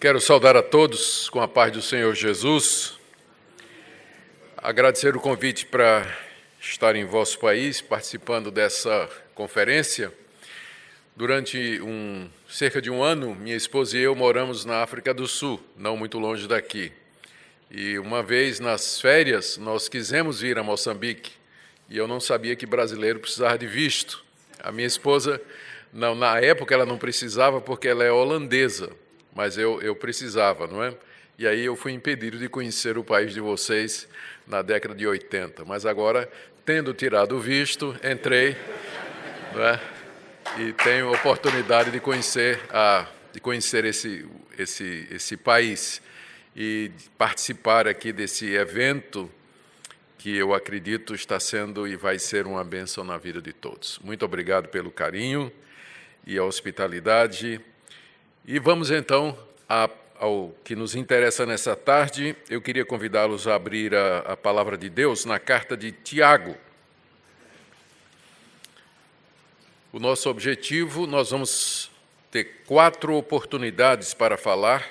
Quero saudar a todos com a paz do Senhor Jesus, agradecer o convite para estar em vosso país, participando dessa conferência. Durante cerca de um ano, minha esposa e eu moramos na África do Sul, não muito longe daqui. E uma vez nas férias, nós quisemos vir a Moçambique, e eu não sabia que brasileiro precisava de visto. A minha esposa, na época, ela não precisava porque ela é holandesa, mas eu precisava, não é? E aí eu fui impedido de conhecer o país de vocês na década de 80. Mas agora, tendo tirado o visto, entrei, não é? E tenho a oportunidade de conhecer esse país e participar aqui desse evento que eu acredito está sendo e vai ser uma bênção na vida de todos. Muito obrigado pelo carinho e a hospitalidade. E vamos, então, ao que nos interessa nessa tarde. Eu queria convidá-los a abrir a palavra de Deus na carta de Tiago. O nosso objetivo, nós vamos ter 4 oportunidades para falar,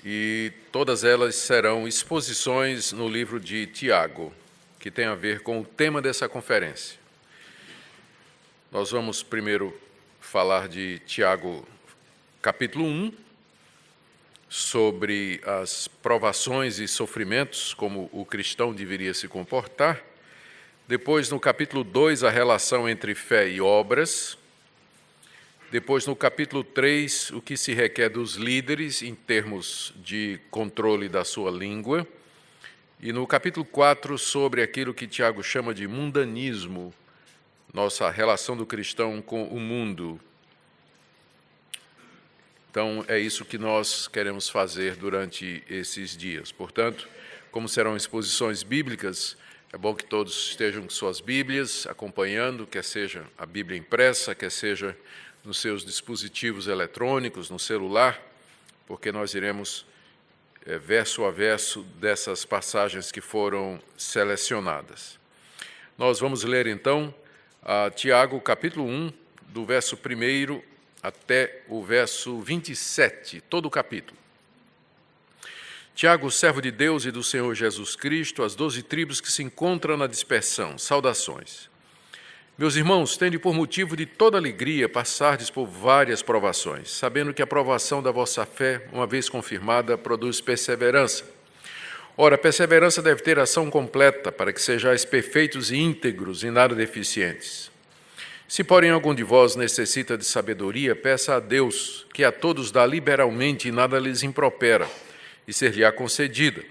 e todas elas serão exposições no livro de Tiago, que tem a ver com o tema dessa conferência. Nós vamos primeiro falar de Tiago, capítulo 1, sobre as provações e sofrimentos, como o cristão deveria se comportar. Depois, no capítulo 2, a relação entre fé e obras. Depois, no capítulo 3, o que se requer dos líderes em termos de controle da sua língua. E no capítulo 4, sobre aquilo que Tiago chama de mundanismo, nossa relação do cristão com o mundo. Então, é isso que nós queremos fazer durante esses dias. Portanto, como serão exposições bíblicas, é bom que todos estejam com suas Bíblias, acompanhando, quer seja a Bíblia impressa, quer seja nos seus dispositivos eletrônicos, no celular, porque nós iremos verso a verso dessas passagens que foram selecionadas. Nós vamos ler, então, Tiago, capítulo 1, do verso 1 até o verso 27, todo o capítulo. Tiago, servo de Deus e do Senhor Jesus Cristo, as 12 tribos que se encontram na dispersão, saudações. Meus irmãos, tende por motivo de toda alegria passardes por várias provações, sabendo que a provação da vossa fé, uma vez confirmada, produz perseverança. Ora, a perseverança deve ter ação completa, para que sejais perfeitos e íntegros e nada deficientes. Se, porém, algum de vós necessita de sabedoria, peça a Deus, que a todos dá liberalmente e nada lhes impropera, e ser-lhe-á concedida.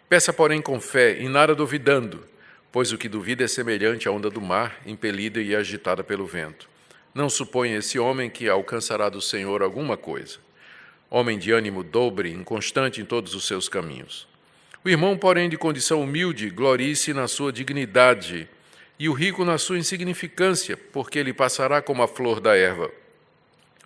Peça, porém, com fé e nada duvidando, pois o que duvida é semelhante à onda do mar, impelida e agitada pelo vento. Não suponha esse homem que alcançará do Senhor alguma coisa. Homem de ânimo dobre, inconstante em todos os seus caminhos. O irmão, porém, de condição humilde, glorie-se na sua dignidade, e o rico na sua insignificância, porque ele passará como a flor da erva.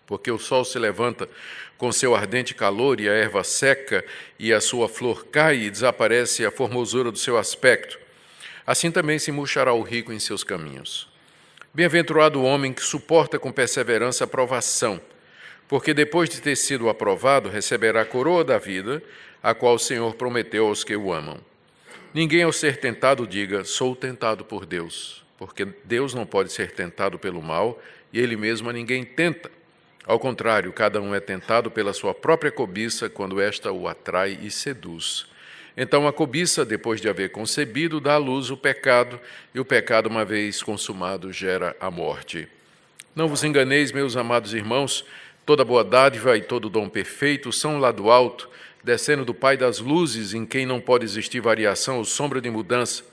Porque o sol se levanta com seu ardente calor, e a erva seca, e a sua flor cai, e desaparece a formosura do seu aspecto. Assim também se murchará o rico em seus caminhos. Bem-aventurado o homem que suporta com perseverança a provação, porque depois de ter sido aprovado, receberá a coroa da vida, a qual o Senhor prometeu aos que o amam. Ninguém, ao ser tentado, diga, sou tentado por Deus, porque Deus não pode ser tentado pelo mal, e Ele mesmo a ninguém tenta. Ao contrário, cada um é tentado pela sua própria cobiça, quando esta o atrai e seduz. Então a cobiça, depois de haver concebido, dá à luz o pecado, e o pecado, uma vez consumado, gera a morte. Não vos enganeis, meus amados irmãos, toda boa dádiva e todo dom perfeito são lá do alto, descendo do Pai das luzes, em quem não pode existir variação ou sombra de mudança,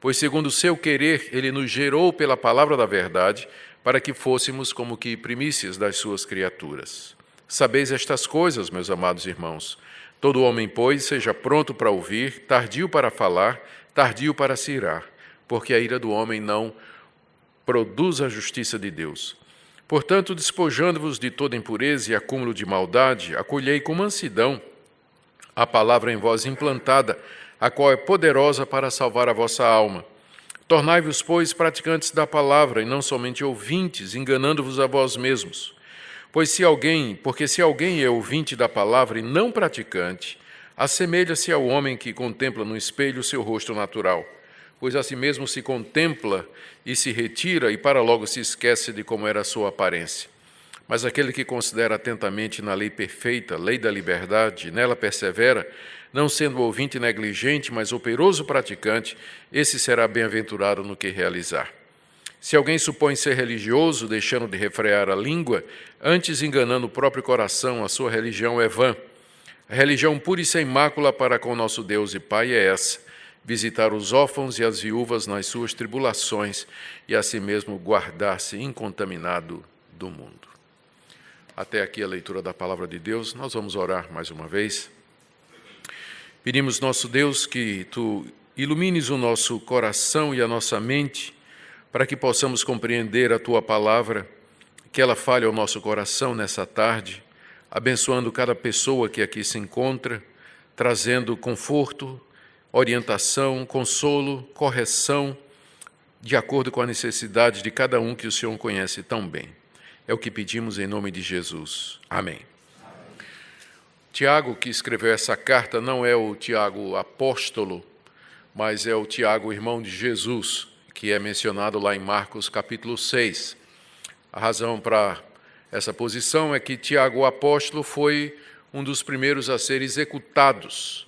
pois segundo o seu querer ele nos gerou pela palavra da verdade, para que fôssemos como que primícias das suas criaturas. Sabeis estas coisas, meus amados irmãos. Todo homem, pois, seja pronto para ouvir, tardio para falar, tardio para se irar, porque a ira do homem não produz a justiça de Deus. Portanto, despojando-vos de toda impureza e acúmulo de maldade, acolhei com mansidão a palavra em vós implantada, a qual é poderosa para salvar a vossa alma. Tornai-vos, pois, praticantes da palavra, e não somente ouvintes, enganando-vos a vós mesmos. Porque se alguém é ouvinte da palavra e não praticante, assemelha-se ao homem que contempla no espelho o seu rosto natural, pois a si mesmo se contempla e se retira e para logo se esquece de como era a sua aparência. Mas aquele que considera atentamente na lei perfeita, lei da liberdade, nela persevera, não sendo ouvinte negligente, mas operoso praticante, esse será bem-aventurado no que realizar. Se alguém supõe ser religioso, deixando de refrear a língua, antes enganando o próprio coração, a sua religião é vã. A religião pura e sem mácula para com nosso Deus e Pai é essa: visitar os órfãos e as viúvas nas suas tribulações e a si mesmo guardar-se incontaminado do mundo. Até aqui a leitura da palavra de Deus. Nós vamos orar mais uma vez. Pedimos, nosso Deus, que Tu ilumines o nosso coração e a nossa mente para que possamos compreender a Tua palavra, que ela fale ao nosso coração nessa tarde, abençoando cada pessoa que aqui se encontra, trazendo conforto, orientação, consolo, correção, de acordo com a necessidade de cada um que o Senhor conhece tão bem. É o que pedimos em nome de Jesus. Amém. Tiago, que escreveu essa carta, não é o Tiago apóstolo, mas é o Tiago, irmão de Jesus, que é mencionado lá em Marcos capítulo 6. A razão para essa posição é que Tiago, o apóstolo, foi um dos primeiros a ser executados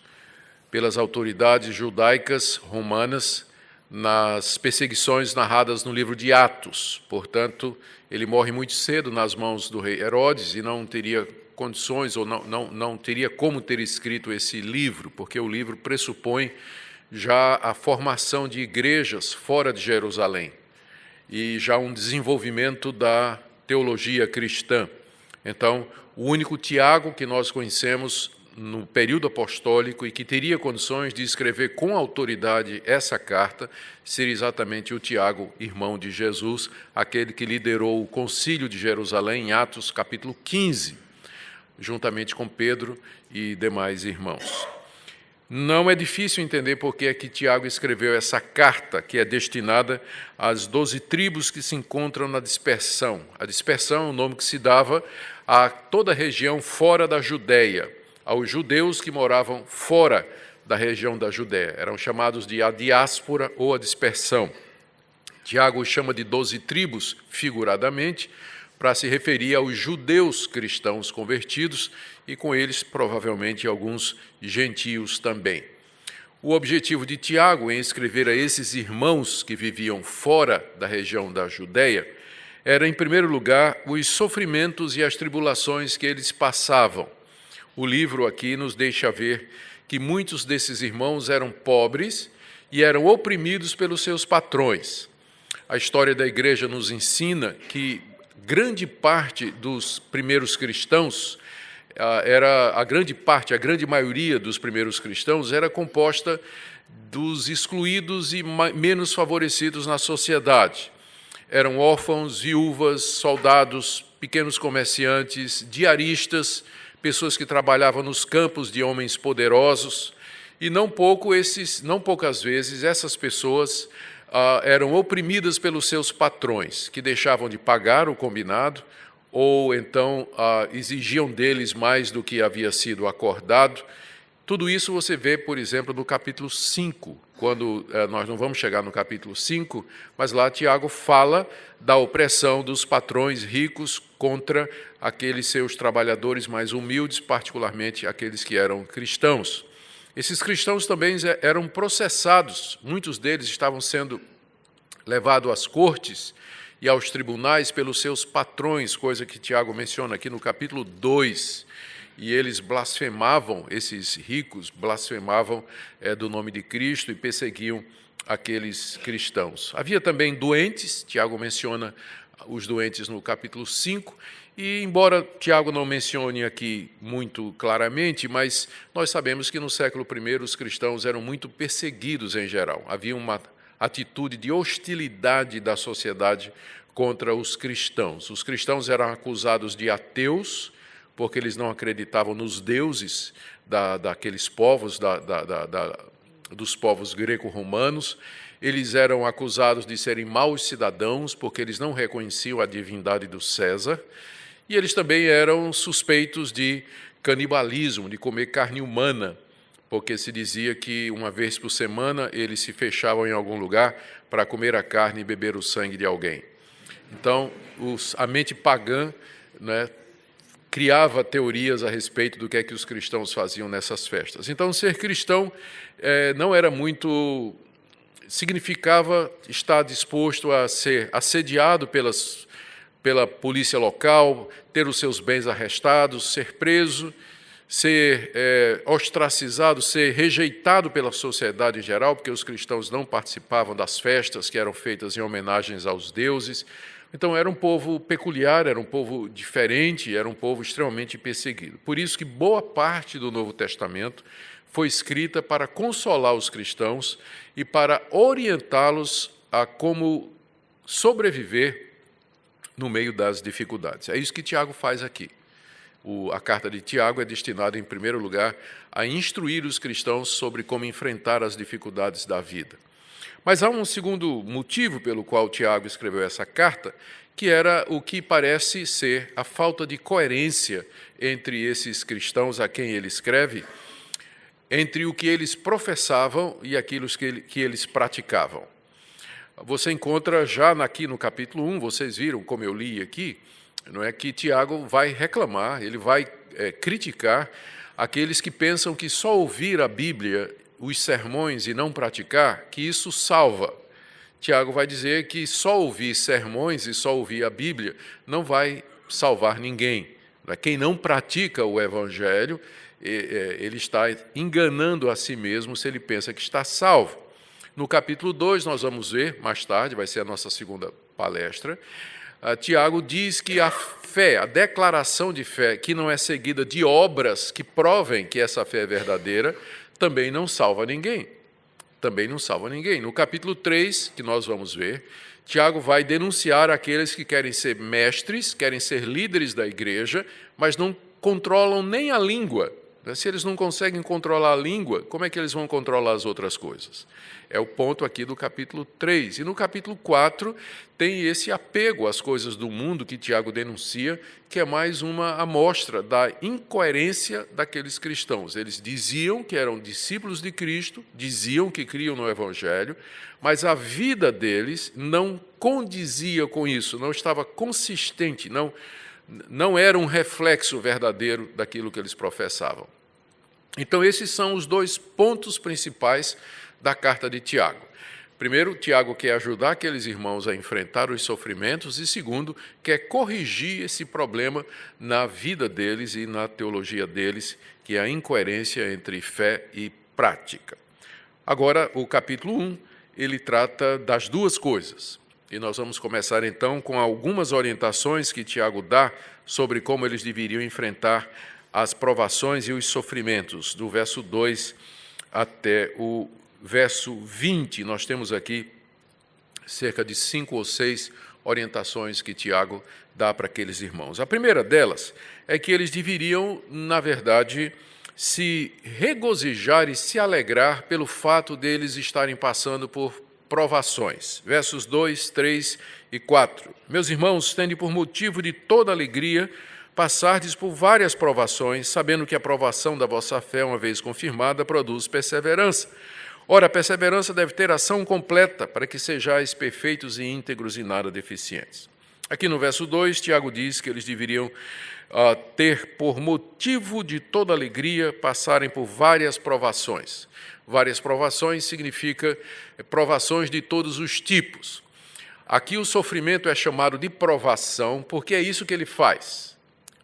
pelas autoridades judaicas romanas nas perseguições narradas no livro de Atos. Portanto, ele morre muito cedo nas mãos do rei Herodes e não teria condições ou não teria como ter escrito esse livro, porque o livro pressupõe já a formação de igrejas fora de Jerusalém e já um desenvolvimento da teologia cristã. Então, o único Tiago que nós conhecemos no período apostólico e que teria condições de escrever com autoridade essa carta seria exatamente o Tiago, irmão de Jesus, aquele que liderou o concílio de Jerusalém em Atos capítulo 15, juntamente com Pedro e demais irmãos. Não é difícil entender por que é que Tiago escreveu essa carta, que é destinada às 12 tribos que se encontram na dispersão. A dispersão é o nome que se dava a toda a região fora da Judéia, aos judeus que moravam fora da região da Judéia. Eram chamados de a diáspora ou a dispersão. Tiago os chama de 12 tribos, figuradamente, para se referir aos judeus cristãos convertidos e, com eles, provavelmente, alguns gentios também. O objetivo de Tiago em escrever a esses irmãos que viviam fora da região da Judéia era, em primeiro lugar, os sofrimentos e as tribulações que eles passavam. O livro aqui nos deixa ver que muitos desses irmãos eram pobres e eram oprimidos pelos seus patrões. A história da igreja nos ensina que grande parte dos primeiros cristãos a grande maioria dos primeiros cristãos era composta dos excluídos e menos favorecidos na sociedade. Eram órfãos, viúvas, soldados, pequenos comerciantes, diaristas, pessoas que trabalhavam nos campos de homens poderosos, e não poucas vezes essas pessoas eram oprimidas pelos seus patrões, que deixavam de pagar o combinado, ou então exigiam deles mais do que havia sido acordado. Tudo isso você vê, por exemplo, no capítulo 5, quando nós não vamos chegar no capítulo 5, mas lá Tiago fala da opressão dos patrões ricos contra aqueles seus trabalhadores mais humildes, particularmente aqueles que eram cristãos. Esses cristãos também eram processados, muitos deles estavam sendo levados às cortes e aos tribunais pelos seus patrões, coisa que Tiago menciona aqui no capítulo 2, e eles blasfemavam, esses ricos blasfemavam do nome de Cristo e perseguiam aqueles cristãos. Havia também doentes, Tiago menciona os doentes no capítulo 5, e embora Tiago não mencione aqui muito claramente, mas nós sabemos que no século I os cristãos eram muito perseguidos em geral. Havia uma atitude de hostilidade da sociedade contra os cristãos. Os cristãos eram acusados de ateus, porque eles não acreditavam nos deuses daqueles povos, dos povos greco-romanos. Eles eram acusados de serem maus cidadãos, porque eles não reconheciam a divindade do César. E eles também eram suspeitos de canibalismo, de comer carne humana, porque se dizia que uma vez por semana eles se fechavam em algum lugar para comer a carne e beber o sangue de alguém. Então, a mente pagã, né, criava teorias a respeito do que é que os cristãos faziam nessas festas. Então, ser cristão não era muito... significava estar disposto a ser assediado pela polícia local, ter os seus bens arrestados, ser preso, ser ostracizado, ser rejeitado pela sociedade em geral, porque os cristãos não participavam das festas que eram feitas em homenagens aos deuses. Então, era um povo peculiar, era um povo diferente, era um povo extremamente perseguido. Por isso que boa parte do Novo Testamento foi escrita para consolar os cristãos e para orientá-los a como sobreviver no meio das dificuldades. É isso que Tiago faz aqui. A carta de Tiago é destinada, em primeiro lugar, a instruir os cristãos sobre como enfrentar as dificuldades da vida. Mas há um segundo motivo pelo qual Tiago escreveu essa carta, que era o que parece ser a falta de coerência entre esses cristãos a quem ele escreve, entre o que eles professavam e aquilo que eles praticavam. Você encontra já aqui no capítulo 1, vocês viram como eu li aqui, não é que Tiago vai reclamar, ele vai criticar aqueles que pensam que só ouvir a Bíblia, os sermões e não praticar, que isso salva. Tiago vai dizer que só ouvir sermões e só ouvir a Bíblia não vai salvar ninguém. Quem não pratica o Evangelho, ele está enganando a si mesmo se ele pensa que está salvo. No capítulo 2, nós vamos ver, mais tarde, vai ser a nossa segunda palestra, Tiago diz que a fé, a declaração de fé, que não é seguida de obras que provem que essa fé é verdadeira, também não salva ninguém. Também não salva ninguém. No capítulo 3, que nós vamos ver, Tiago vai denunciar aqueles que querem ser mestres, querem ser líderes da igreja, mas não controlam nem a língua. Se eles não conseguem controlar a língua, como é que eles vão controlar as outras coisas? É o ponto aqui do capítulo 3. E no capítulo 4 tem esse apego às coisas do mundo que Tiago denuncia, que é mais uma amostra da incoerência daqueles cristãos. Eles diziam que eram discípulos de Cristo, diziam que criam no Evangelho, mas a vida deles não condizia com isso, não estava consistente, não era um reflexo verdadeiro daquilo que eles professavam. Então, esses são os dois pontos principais da carta de Tiago. Primeiro, Tiago quer ajudar aqueles irmãos a enfrentar os sofrimentos e, segundo, quer corrigir esse problema na vida deles e na teologia deles, que é a incoerência entre fé e prática. Agora, o capítulo 1, ele trata das duas coisas. E nós vamos começar, então, com algumas orientações que Tiago dá sobre como eles deveriam enfrentar as provações e os sofrimentos, do verso 2 até o verso 20. Nós temos aqui cerca de 5 ou 6 orientações que Tiago dá para aqueles irmãos. A primeira delas é que eles deveriam, na verdade, se regozijar e se alegrar pelo fato deles estarem passando por provações. Versos 2, 3 e 4. Meus irmãos, tende por motivo de toda alegria passardes por várias provações, sabendo que a provação da vossa fé, uma vez confirmada, produz perseverança. Ora, a perseverança deve ter ação completa, para que sejais perfeitos e íntegros e nada deficientes. Aqui no verso 2, Tiago diz que eles deveriam ter por motivo de toda alegria passarem por várias provações. Várias provações significa provações de todos os tipos. Aqui o sofrimento é chamado de provação, porque é isso que ele faz.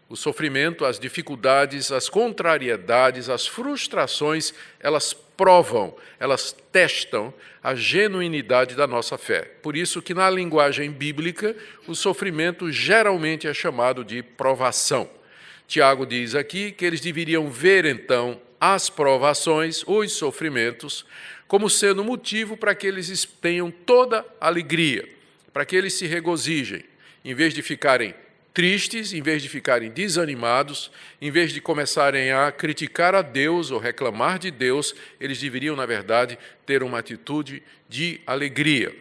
O sofrimento, as dificuldades, as contrariedades, as frustrações, elas provam, elas testam a genuinidade da nossa fé. Por isso que na linguagem bíblica, o sofrimento geralmente é chamado de provação. Tiago diz aqui que eles deveriam ver, então, as provações, os sofrimentos, como sendo motivo para que eles tenham toda alegria, para que eles se regozijem, em vez de ficarem tristes, em vez de ficarem desanimados, em vez de começarem a criticar a Deus ou reclamar de Deus, eles deveriam, na verdade, ter uma atitude de alegria.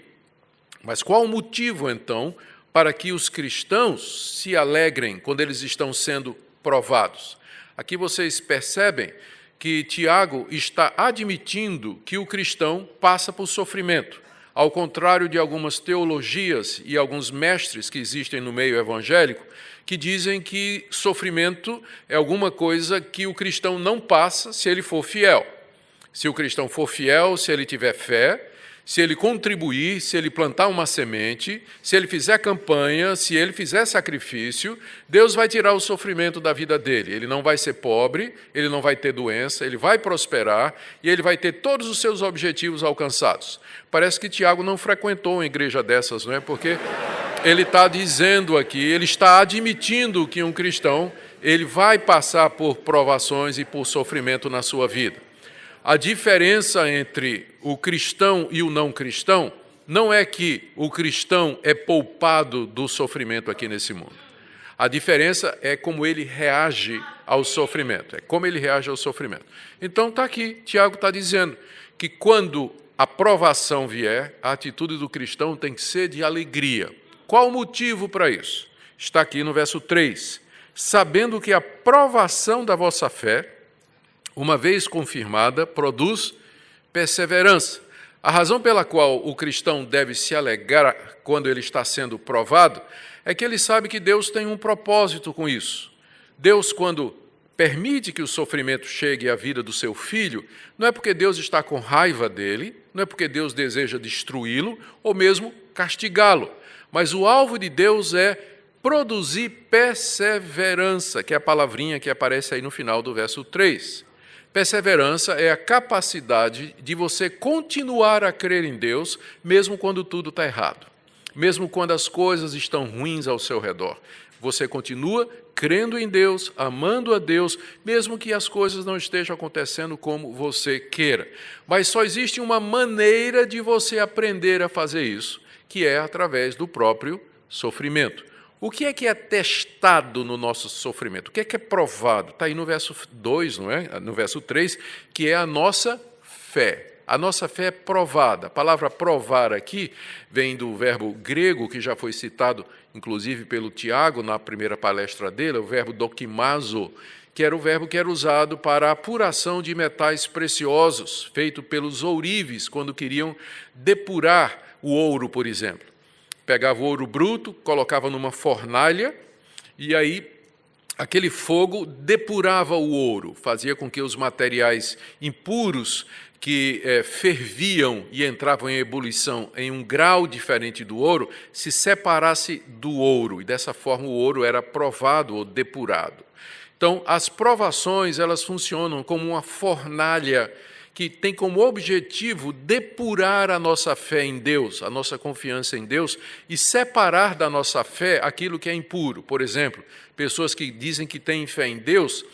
Mas qual o motivo, então, para que os cristãos se alegrem quando eles estão sendo provados. Aqui vocês percebem que Tiago está admitindo que o cristão passa por sofrimento. Ao contrário de algumas teologias e alguns mestres que existem no meio evangélico, que dizem que sofrimento é alguma coisa que o cristão não passa se ele for fiel. Se o cristão for fiel, se ele tiver fé, se ele contribuir, se ele plantar uma semente, se ele fizer campanha, se ele fizer sacrifício, Deus vai tirar o sofrimento da vida dele. Ele não vai ser pobre, ele não vai ter doença, ele vai prosperar e ele vai ter todos os seus objetivos alcançados. Parece que Tiago não frequentou uma igreja dessas, não é? Porque ele está dizendo aqui, ele está admitindo que um cristão ele vai passar por provações e por sofrimento na sua vida. A diferença entre o cristão e o não cristão não é que o cristão é poupado do sofrimento aqui nesse mundo. A diferença é como ele reage ao sofrimento, é como ele reage ao sofrimento. Então está aqui, Tiago está dizendo que quando a provação vier, a atitude do cristão tem que ser de alegria. Qual o motivo para isso? Está aqui no verso 3. Sabendo que a provação da vossa fé, uma vez confirmada, produz perseverança. A razão pela qual o cristão deve se alegrar quando ele está sendo provado é que ele sabe que Deus tem um propósito com isso. Deus, quando permite que o sofrimento chegue à vida do seu filho, não é porque Deus está com raiva dele, não é porque Deus deseja destruí-lo ou mesmo castigá-lo, mas o alvo de Deus é produzir perseverança, que é a palavrinha que aparece aí no final do verso 3. Perseverança é a capacidade de você continuar a crer em Deus, mesmo quando tudo está errado, mesmo quando as coisas estão ruins ao seu redor. Você continua crendo em Deus, amando a Deus, mesmo que as coisas não estejam acontecendo como você queira. Mas só existe uma maneira de você aprender a fazer isso, que é através do próprio sofrimento. O que é testado no nosso sofrimento? O que é provado? Está aí no verso 2, não é? No verso 3, que é a nossa fé. A nossa fé é provada. A palavra provar aqui vem do verbo grego, que já foi citado, inclusive, pelo Tiago, na primeira palestra dele, o verbo dokimazo, que era o verbo que era usado para a apuração de metais preciosos, feito pelos ourives, quando queriam depurar o ouro, por exemplo. Pegava o ouro bruto, colocava numa fornalha e aí aquele fogo depurava o ouro, fazia com que os materiais impuros que ferviam e entravam em ebulição em um grau diferente do ouro se separasse do ouro e dessa forma o ouro era provado ou depurado. Então, as provações elas funcionam como uma fornalha que tem como objetivo depurar a nossa fé em Deus, a nossa confiança em Deus, e separar da nossa fé aquilo que é impuro. Por exemplo, pessoas que dizem que têm fé em Deus,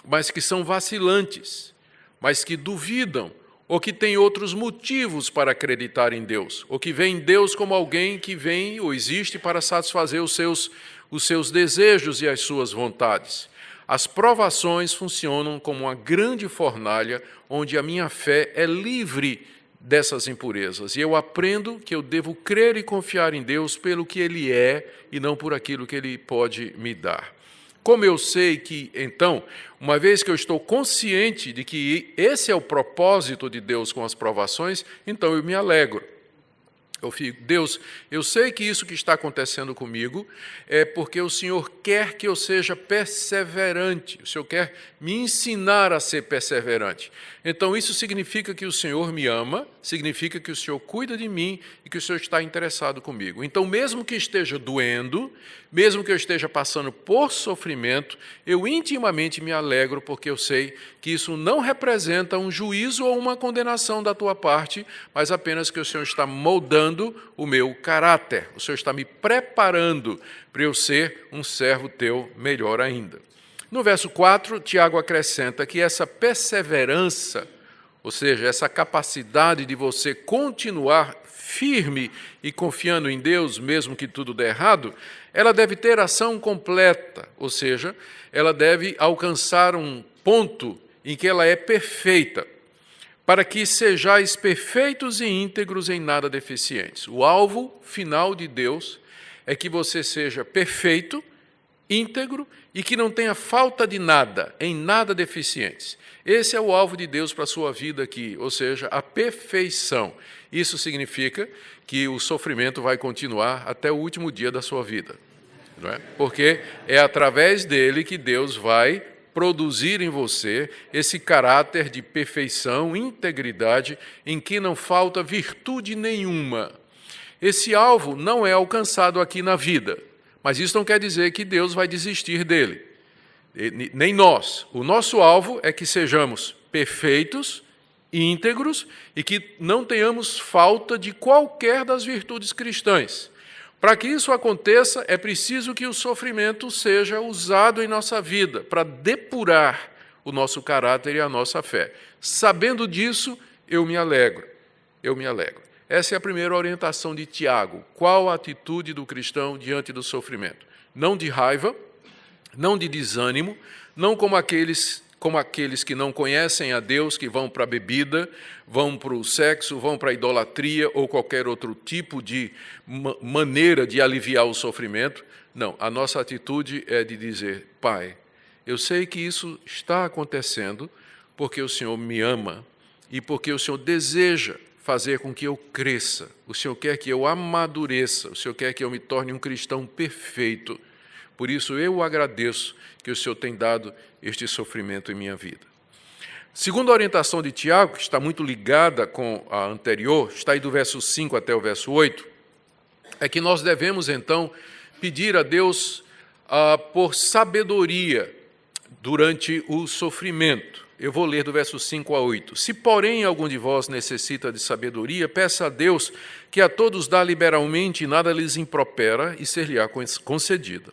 mas que são vacilantes, mas que duvidam, ou que têm outros motivos para acreditar em Deus, ou que veem Deus como alguém que vem ou existe para satisfazer os seus desejos e as suas vontades. As provações funcionam como uma grande fornalha onde a minha fé é livre dessas impurezas. E eu aprendo que eu devo crer e confiar em Deus pelo que Ele é e não por aquilo que Ele pode me dar. Como eu sei que, então, uma vez que eu estou consciente de que esse é o propósito de Deus com as provações, então eu me alegro. Eu fico, Deus, eu sei que isso que está acontecendo comigo é porque o Senhor quer que eu seja perseverante, o Senhor quer me ensinar a ser perseverante. Então, isso significa que o Senhor me ama, significa que o Senhor cuida de mim e que o Senhor está interessado comigo. Então, mesmo que esteja doendo, mesmo que eu esteja passando por sofrimento, eu intimamente me alegro porque eu sei que isso não representa um juízo ou uma condenação da tua parte, mas apenas que o Senhor está moldando o meu caráter. O Senhor está me preparando para eu ser um servo teu melhor ainda. No verso 4, Tiago acrescenta que essa perseverança, ou seja, essa capacidade de você continuar firme e confiando em Deus, mesmo que tudo dê errado, ela deve ter ação completa, ou seja, ela deve alcançar um ponto em que ela é perfeita, para que sejais perfeitos e íntegros em nada deficientes. O alvo final de Deus é que você seja perfeito, íntegro e que não tenha falta de nada, em nada deficientes. Esse é o alvo de Deus para a sua vida aqui, ou seja, a perfeição. Isso significa que o sofrimento vai continuar até o último dia da sua vida, não é? Porque é através dele que Deus vai produzir em você esse caráter de perfeição, integridade, em que não falta virtude nenhuma. Esse alvo não é alcançado aqui na vida, mas isso não quer dizer que Deus vai desistir dele. Nem nós. O nosso alvo é que sejamos perfeitos, íntegros e que não tenhamos falta de qualquer das virtudes cristãs. Para que isso aconteça, é preciso que o sofrimento seja usado em nossa vida para depurar o nosso caráter e a nossa fé. Sabendo disso, eu me alegro. Eu me alegro. Essa é a primeira orientação de Tiago. Qual a atitude do cristão diante do sofrimento? Não de raiva, não de desânimo, não como aqueles que não conhecem a Deus, que vão para a bebida, vão para o sexo, vão para a idolatria ou qualquer outro tipo de maneira de aliviar o sofrimento. Não, a nossa atitude é de dizer, Pai, eu sei que isso está acontecendo porque o Senhor me ama e porque o Senhor deseja fazer com que eu cresça. O Senhor quer que eu amadureça, o Senhor quer que eu me torne um cristão perfeito. Por isso, eu agradeço que o Senhor tem dado este sofrimento em minha vida. Segundo a orientação de Tiago, que está muito ligada com a anterior, está aí do verso 5 até o verso 8, é que nós devemos, então, pedir a Deus por sabedoria durante o sofrimento. Eu vou ler do verso 5 a 8. Se, porém, algum de vós necessita de sabedoria, peça a Deus, que a todos dá liberalmente e nada lhes impropera, e ser-lhe-á concedida.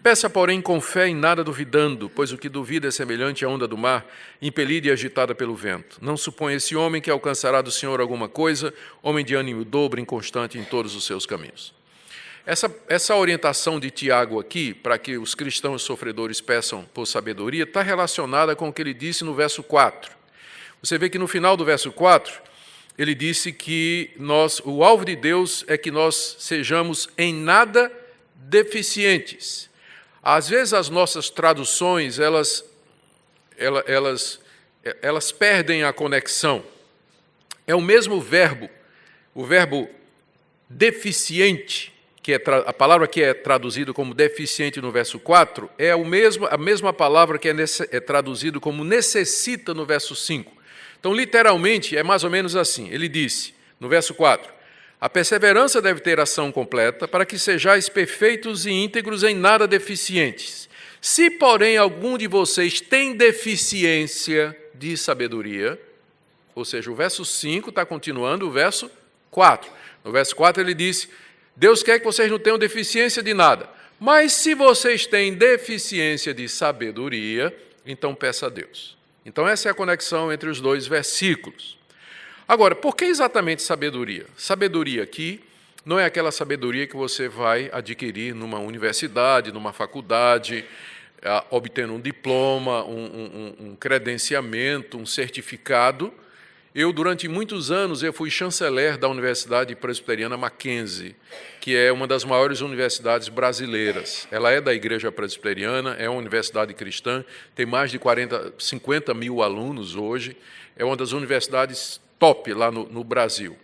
Peça, porém, com fé e nada duvidando, pois o que duvida é semelhante à onda do mar, impelida e agitada pelo vento. Não suponha esse homem que alcançará do Senhor alguma coisa, homem de ânimo dobro, inconstante em todos os seus caminhos. Essa orientação de Tiago aqui, para que os cristãos sofredores peçam por sabedoria, está relacionada com o que ele disse no verso 4. Você vê que no final do verso 4, ele disse que o alvo de Deus é que nós sejamos em nada deficientes. Às vezes as nossas traduções, elas perdem a conexão. É o mesmo verbo, o verbo deficiente, que a palavra que é traduzida como deficiente no verso 4, é a mesma palavra que é traduzida como necessita no verso 5. Então, literalmente, é mais ou menos assim. Ele disse, no verso 4, a perseverança deve ter ação completa, para que sejais perfeitos e íntegros em nada deficientes. Se, porém, algum de vocês tem deficiência de sabedoria, ou seja, o verso 5 está continuando o verso 4. No verso 4 ele disse, Deus quer que vocês não tenham deficiência de nada, mas se vocês têm deficiência de sabedoria, então peça a Deus. Então essa é a conexão entre os dois versículos. Agora, por que exatamente sabedoria? Sabedoria aqui não é aquela sabedoria que você vai adquirir numa universidade, numa faculdade, obtendo um diploma, um credenciamento, um certificado. Durante muitos anos, eu fui chanceler da Universidade Presbiteriana Mackenzie, que é uma das maiores universidades brasileiras. Ela é da Igreja Presbiteriana, é uma universidade cristã, tem mais de 50 mil alunos hoje, é uma das universidades top lá no Brasil.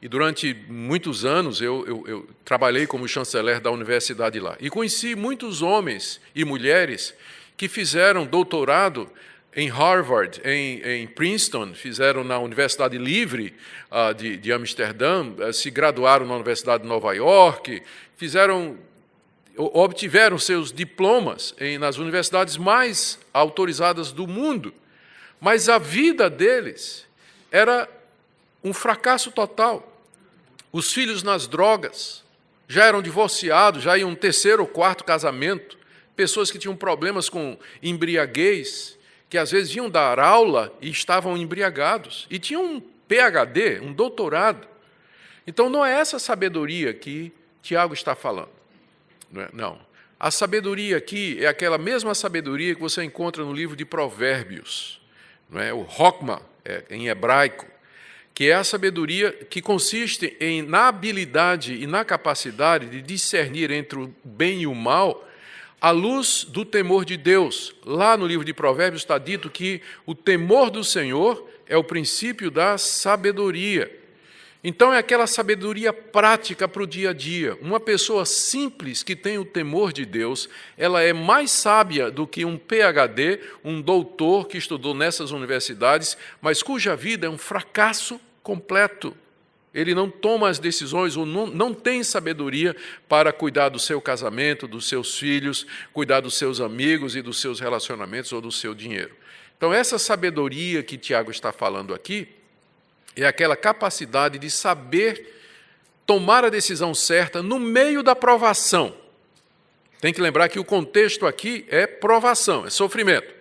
E durante muitos anos eu trabalhei como chanceler da universidade lá. E conheci muitos homens e mulheres que fizeram doutorado em Harvard, em Princeton, fizeram na Universidade Livre de Amsterdã, se graduaram na Universidade de Nova York, obtiveram seus diplomas nas universidades mais autorizadas do mundo. Mas a vida deles era um fracasso total. Os filhos nas drogas, já eram divorciados, já iam um terceiro ou quarto casamento, pessoas que tinham problemas com embriaguez, que às vezes vinham dar aula e estavam embriagados, e tinham um PhD, um doutorado. Então, não é essa sabedoria que Tiago está falando. Não. A sabedoria aqui é aquela mesma sabedoria que você encontra no livro de Provérbios, não é? O Hokmah, em hebraico, que é a sabedoria que consiste na habilidade e na capacidade de discernir entre o bem e o mal, à luz do temor de Deus. Lá no livro de Provérbios está dito que o temor do Senhor é o princípio da sabedoria. Então, é aquela sabedoria prática para o dia a dia. Uma pessoa simples que tem o temor de Deus, ela é mais sábia do que um PhD, um doutor que estudou nessas universidades, mas cuja vida é um fracasso completo. Ele não toma as decisões ou não tem sabedoria para cuidar do seu casamento, dos seus filhos, cuidar dos seus amigos e dos seus relacionamentos ou do seu dinheiro. Então, essa sabedoria que Tiago está falando aqui é aquela capacidade de saber tomar a decisão certa no meio da provação. Tem que lembrar que o contexto aqui é provação, é sofrimento.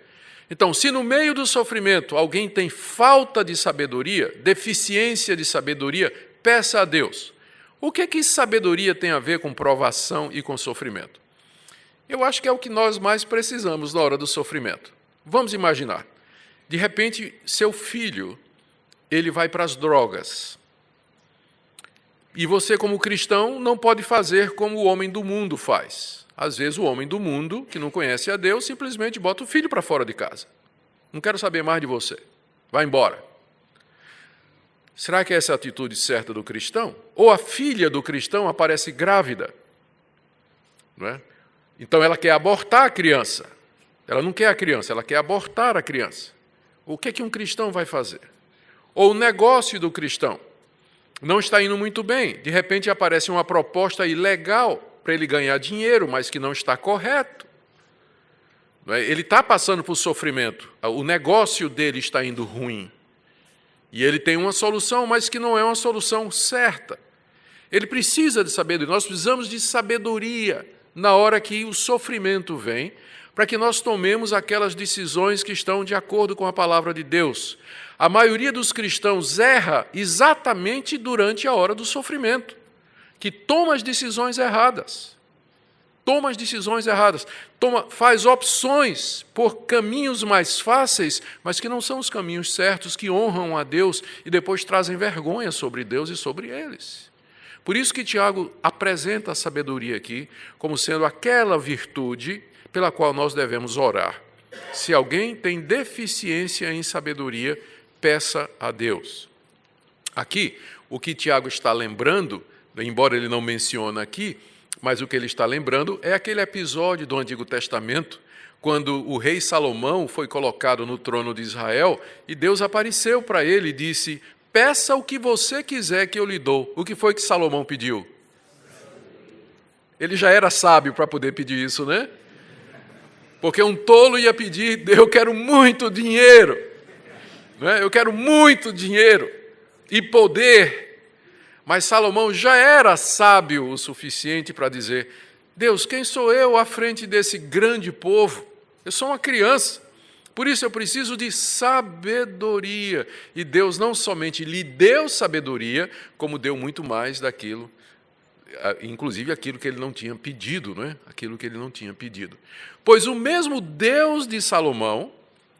Então, se no meio do sofrimento alguém tem falta de sabedoria, deficiência de sabedoria, peça a Deus. O que sabedoria tem a ver com provação e com sofrimento? Eu acho que é o que nós mais precisamos na hora do sofrimento. Vamos imaginar, de repente, seu filho, ele vai para as drogas. E você, como cristão, não pode fazer como o homem do mundo faz. Às vezes, o homem do mundo, que não conhece a Deus, simplesmente bota o filho para fora de casa. Não quero saber mais de você. Vai embora. Será que essa é a atitude certa do cristão? Ou a filha do cristão aparece grávida? Não é? Então, ela quer abortar a criança. Ela não quer a criança, ela quer abortar a criança. O que um cristão vai fazer? Ou o negócio do cristão não está indo muito bem. De repente, aparece uma proposta ilegal para ele ganhar dinheiro, mas que não está correto. Ele está passando por sofrimento, o negócio dele está indo ruim. E ele tem uma solução, mas que não é uma solução certa. Ele precisa de sabedoria, nós precisamos de sabedoria na hora que o sofrimento vem, para que nós tomemos aquelas decisões que estão de acordo com a palavra de Deus. A maioria dos cristãos erra exatamente durante a hora do sofrimento, que toma as decisões erradas. Faz opções por caminhos mais fáceis, mas que não são os caminhos certos, que honram a Deus e depois trazem vergonha sobre Deus e sobre eles. Por isso que Tiago apresenta a sabedoria aqui como sendo aquela virtude pela qual nós devemos orar. Se alguém tem deficiência em sabedoria, peça a Deus. Aqui, o que Tiago está lembrando, embora ele não mencione aqui, mas o que ele está lembrando é aquele episódio do Antigo Testamento, quando o rei Salomão foi colocado no trono de Israel, e Deus apareceu para ele e disse: peça o que você quiser que eu lhe dou. O que foi que Salomão pediu? Ele já era sábio para poder pedir isso, né? Porque um tolo ia pedir: eu quero muito dinheiro, né? Eu quero muito dinheiro e poder. Mas Salomão já era sábio o suficiente para dizer: Deus, quem sou eu à frente desse grande povo? Eu sou uma criança, por isso eu preciso de sabedoria. E Deus não somente lhe deu sabedoria, como deu muito mais daquilo, inclusive aquilo que ele não tinha pedido, não é? Aquilo que ele não tinha pedido. Pois o mesmo Deus de Salomão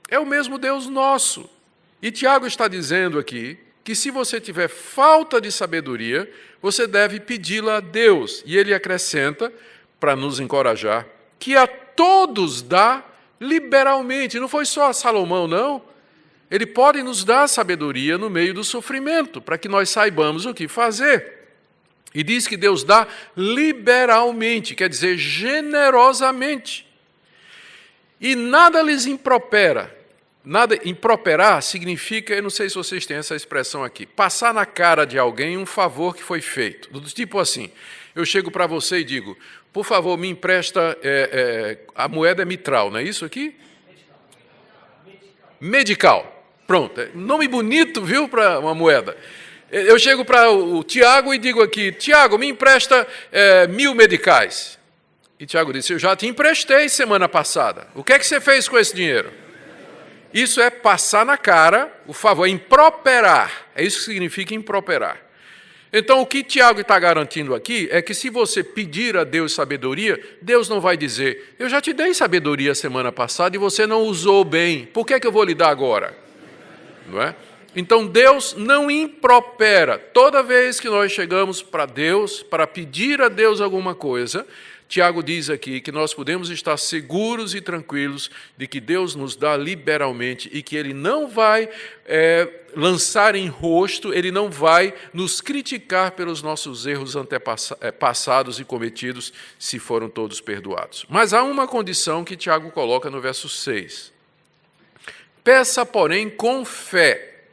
é o mesmo Deus nosso. E Tiago está dizendo aqui que se você tiver falta de sabedoria, você deve pedi-la a Deus. E ele acrescenta, para nos encorajar, que a todos dá liberalmente. Não foi só a Salomão, não. Ele pode nos dar sabedoria no meio do sofrimento, para que nós saibamos o que fazer. E diz que Deus dá liberalmente, quer dizer, generosamente. E nada lhes impropera. Nada, improperar significa, eu não sei se vocês têm essa expressão aqui, passar na cara de alguém um favor que foi feito. Do tipo assim, eu chego para você e digo: por favor, me empresta, a moeda é mitral, não é isso aqui? Medical. Pronto, nome bonito, viu, para uma moeda. Eu chego para o Tiago e digo aqui: Tiago, me empresta 1000 medicais. E Tiago disse: eu já te emprestei semana passada. O que é que você fez com esse dinheiro? Isso é passar na cara o favor, é improperar. É isso que significa improperar. Então, o que Tiago está garantindo aqui é que se você pedir a Deus sabedoria, Deus não vai dizer: eu já te dei sabedoria semana passada e você não usou bem, por que eu vou lhe dar agora? Não é? Então Deus não impropera. Toda vez que nós chegamos para Deus, para pedir a Deus alguma coisa, Tiago diz aqui que nós podemos estar seguros e tranquilos de que Deus nos dá liberalmente e que Ele não vai lançar em rosto, Ele não vai nos criticar pelos nossos erros passados e cometidos, se foram todos perdoados. Mas há uma condição que Tiago coloca no verso 6. Peça, porém, com fé,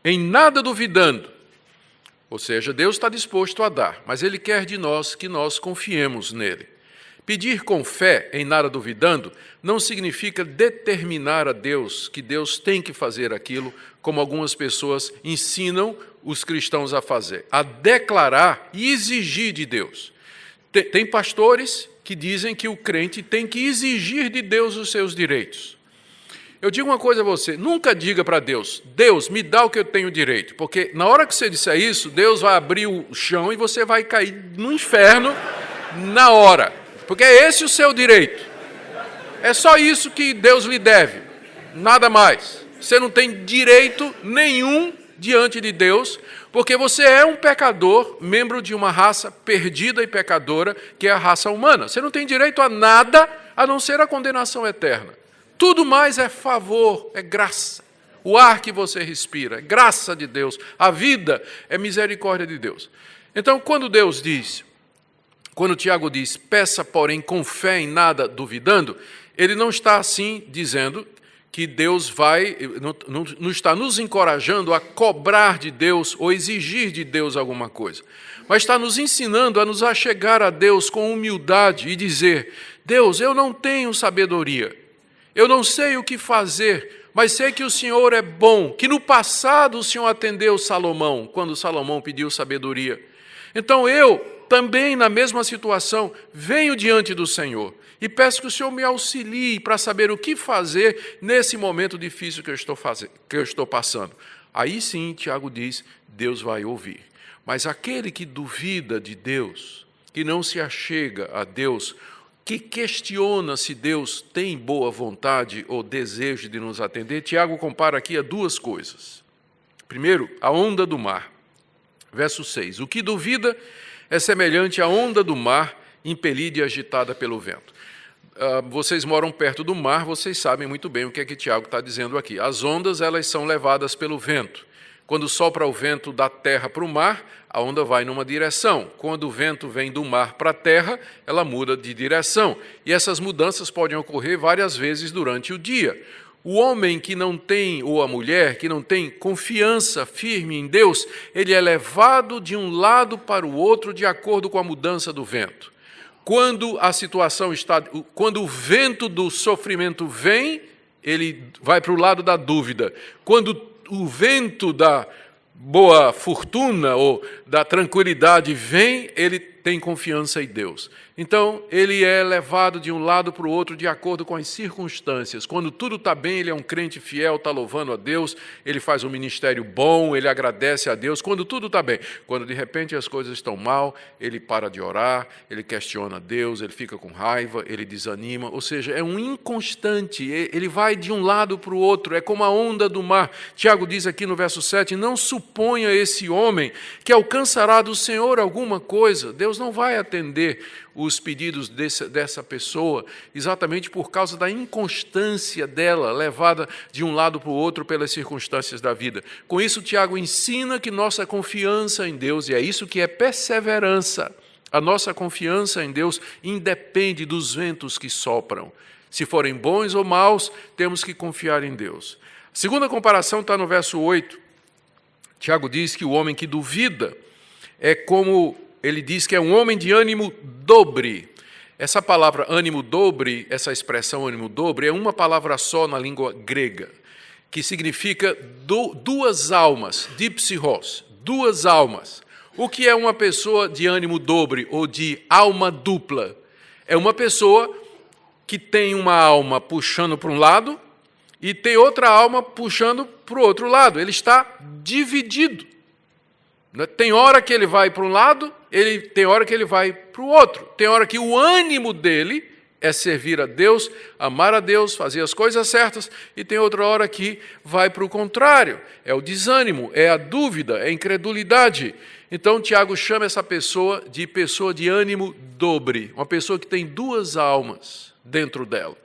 em nada duvidando. Ou seja, Deus está disposto a dar, mas Ele quer de nós que nós confiemos nele. Pedir com fé, em nada duvidando, não significa determinar a Deus que Deus tem que fazer aquilo, como algumas pessoas ensinam os cristãos a fazer, a declarar e exigir de Deus. Tem pastores que dizem que o crente tem que exigir de Deus os seus direitos. Eu digo uma coisa a você, nunca diga para Deus, Deus, me dá o que eu tenho direito, porque na hora que você disser isso, Deus vai abrir o chão e você vai cair no inferno na hora, porque é esse o seu direito. É só isso que Deus lhe deve, nada mais. Você não tem direito nenhum diante de Deus, porque você é um pecador, membro de uma raça perdida e pecadora, que é a raça humana. Você não tem direito a nada, a não ser a condenação eterna. Tudo mais é favor, é graça. O ar que você respira é graça de Deus. A vida é misericórdia de Deus. Então, quando Tiago diz, peça, porém, com fé em nada duvidando, ele não está assim dizendo que Deus não está nos encorajando a cobrar de Deus ou exigir de Deus alguma coisa, mas está nos ensinando a nos achegar a Deus com humildade e dizer, Deus, eu não tenho sabedoria, eu não sei o que fazer, mas sei que o Senhor é bom, que no passado o Senhor atendeu Salomão, quando Salomão pediu sabedoria. Então eu, também na mesma situação, venho diante do Senhor e peço que o Senhor me auxilie para saber o que fazer nesse momento difícil que eu estou passando. Aí sim, Tiago diz, Deus vai ouvir. Mas aquele que duvida de Deus, que não se achega a Deus, que questiona se Deus tem boa vontade ou desejo de nos atender, Tiago compara aqui a duas coisas. Primeiro, a onda do mar. Verso 6. O que duvida é semelhante à onda do mar, impelida e agitada pelo vento. Vocês moram perto do mar, vocês sabem muito bem o que é que Tiago está dizendo aqui. As ondas, elas são levadas pelo vento. Quando sopra o vento da terra para o mar, a onda vai numa direção. Quando o vento vem do mar para a terra, ela muda de direção. E essas mudanças podem ocorrer várias vezes durante o dia. O homem que não tem, ou a mulher que não tem confiança firme em Deus, ele é levado de um lado para o outro de acordo com a mudança do vento. Quando quando o vento do sofrimento vem, ele vai para o lado da dúvida. Quando o vento da boa fortuna ou da tranquilidade vem, ele tem confiança em Deus. Então, ele é levado de um lado para o outro de acordo com as circunstâncias. Quando tudo está bem, ele é um crente fiel, está louvando a Deus, ele faz um ministério bom, ele agradece a Deus, quando tudo está bem. Quando, de repente, as coisas estão mal, ele para de orar, ele questiona Deus, ele fica com raiva, ele desanima, ou seja, é um inconstante, ele vai de um lado para o outro, é como a onda do mar. Tiago diz aqui no verso 7, não suponha esse homem que alcançará do Senhor alguma coisa. Deus não vai atender os pedidos dessa pessoa, exatamente por causa da inconstância dela, levada de um lado para o outro pelas circunstâncias da vida. Com isso, Tiago ensina que nossa confiança em Deus, e é isso que é perseverança, a nossa confiança em Deus independe dos ventos que sopram. Se forem bons ou maus, temos que confiar em Deus. A segunda comparação está no verso 8. Tiago diz que o homem que duvida é como... Ele diz que é um homem de ânimo dobre. Essa palavra ânimo dobre, essa expressão ânimo dobre, é uma palavra só na língua grega, que significa duas almas, dipsihos, duas almas. O que é uma pessoa de ânimo dobre ou de alma dupla? É uma pessoa que tem uma alma puxando para um lado e tem outra alma puxando para o outro lado. Ele está dividido. Tem hora que ele vai para um lado, tem hora que ele vai para o outro. Tem hora que o ânimo dele é servir a Deus, amar a Deus, fazer as coisas certas, e tem outra hora que vai para o contrário, é o desânimo, é a dúvida, é a incredulidade. Então, Tiago chama essa pessoa de ânimo dobre, uma pessoa que tem duas almas dentro dela.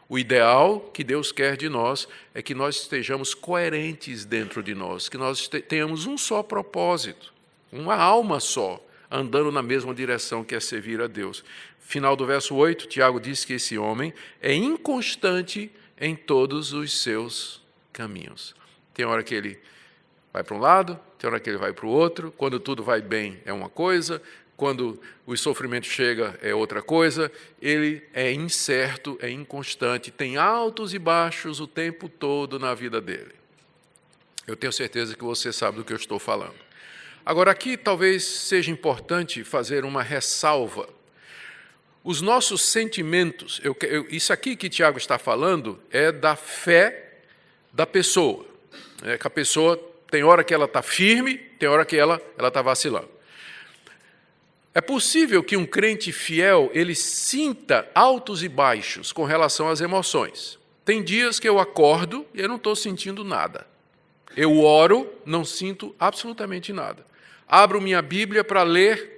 O ideal que Deus quer de nós é que nós estejamos coerentes dentro de nós, que nós tenhamos um só propósito, uma alma só, andando na mesma direção que é servir a Deus. Final do verso 8, Tiago diz que esse homem é inconstante em todos os seus caminhos. Tem hora que ele vai para um lado, tem hora que ele vai para o outro. Quando tudo vai bem é uma coisa, quando o sofrimento chega é outra coisa. Ele é incerto, é inconstante, tem altos e baixos o tempo todo na vida dele. Eu tenho certeza que você sabe do que eu estou falando. Agora, aqui talvez seja importante fazer uma ressalva. Os nossos sentimentos, isso aqui que Tiago está falando é da fé da pessoa. É que a pessoa tem hora que ela está firme, tem hora que ela está vacilando. É possível que um crente fiel, ele sinta altos e baixos com relação às emoções. Tem dias que eu acordo e eu não estou sentindo nada. Eu oro, não sinto absolutamente nada. Abro minha Bíblia para ler,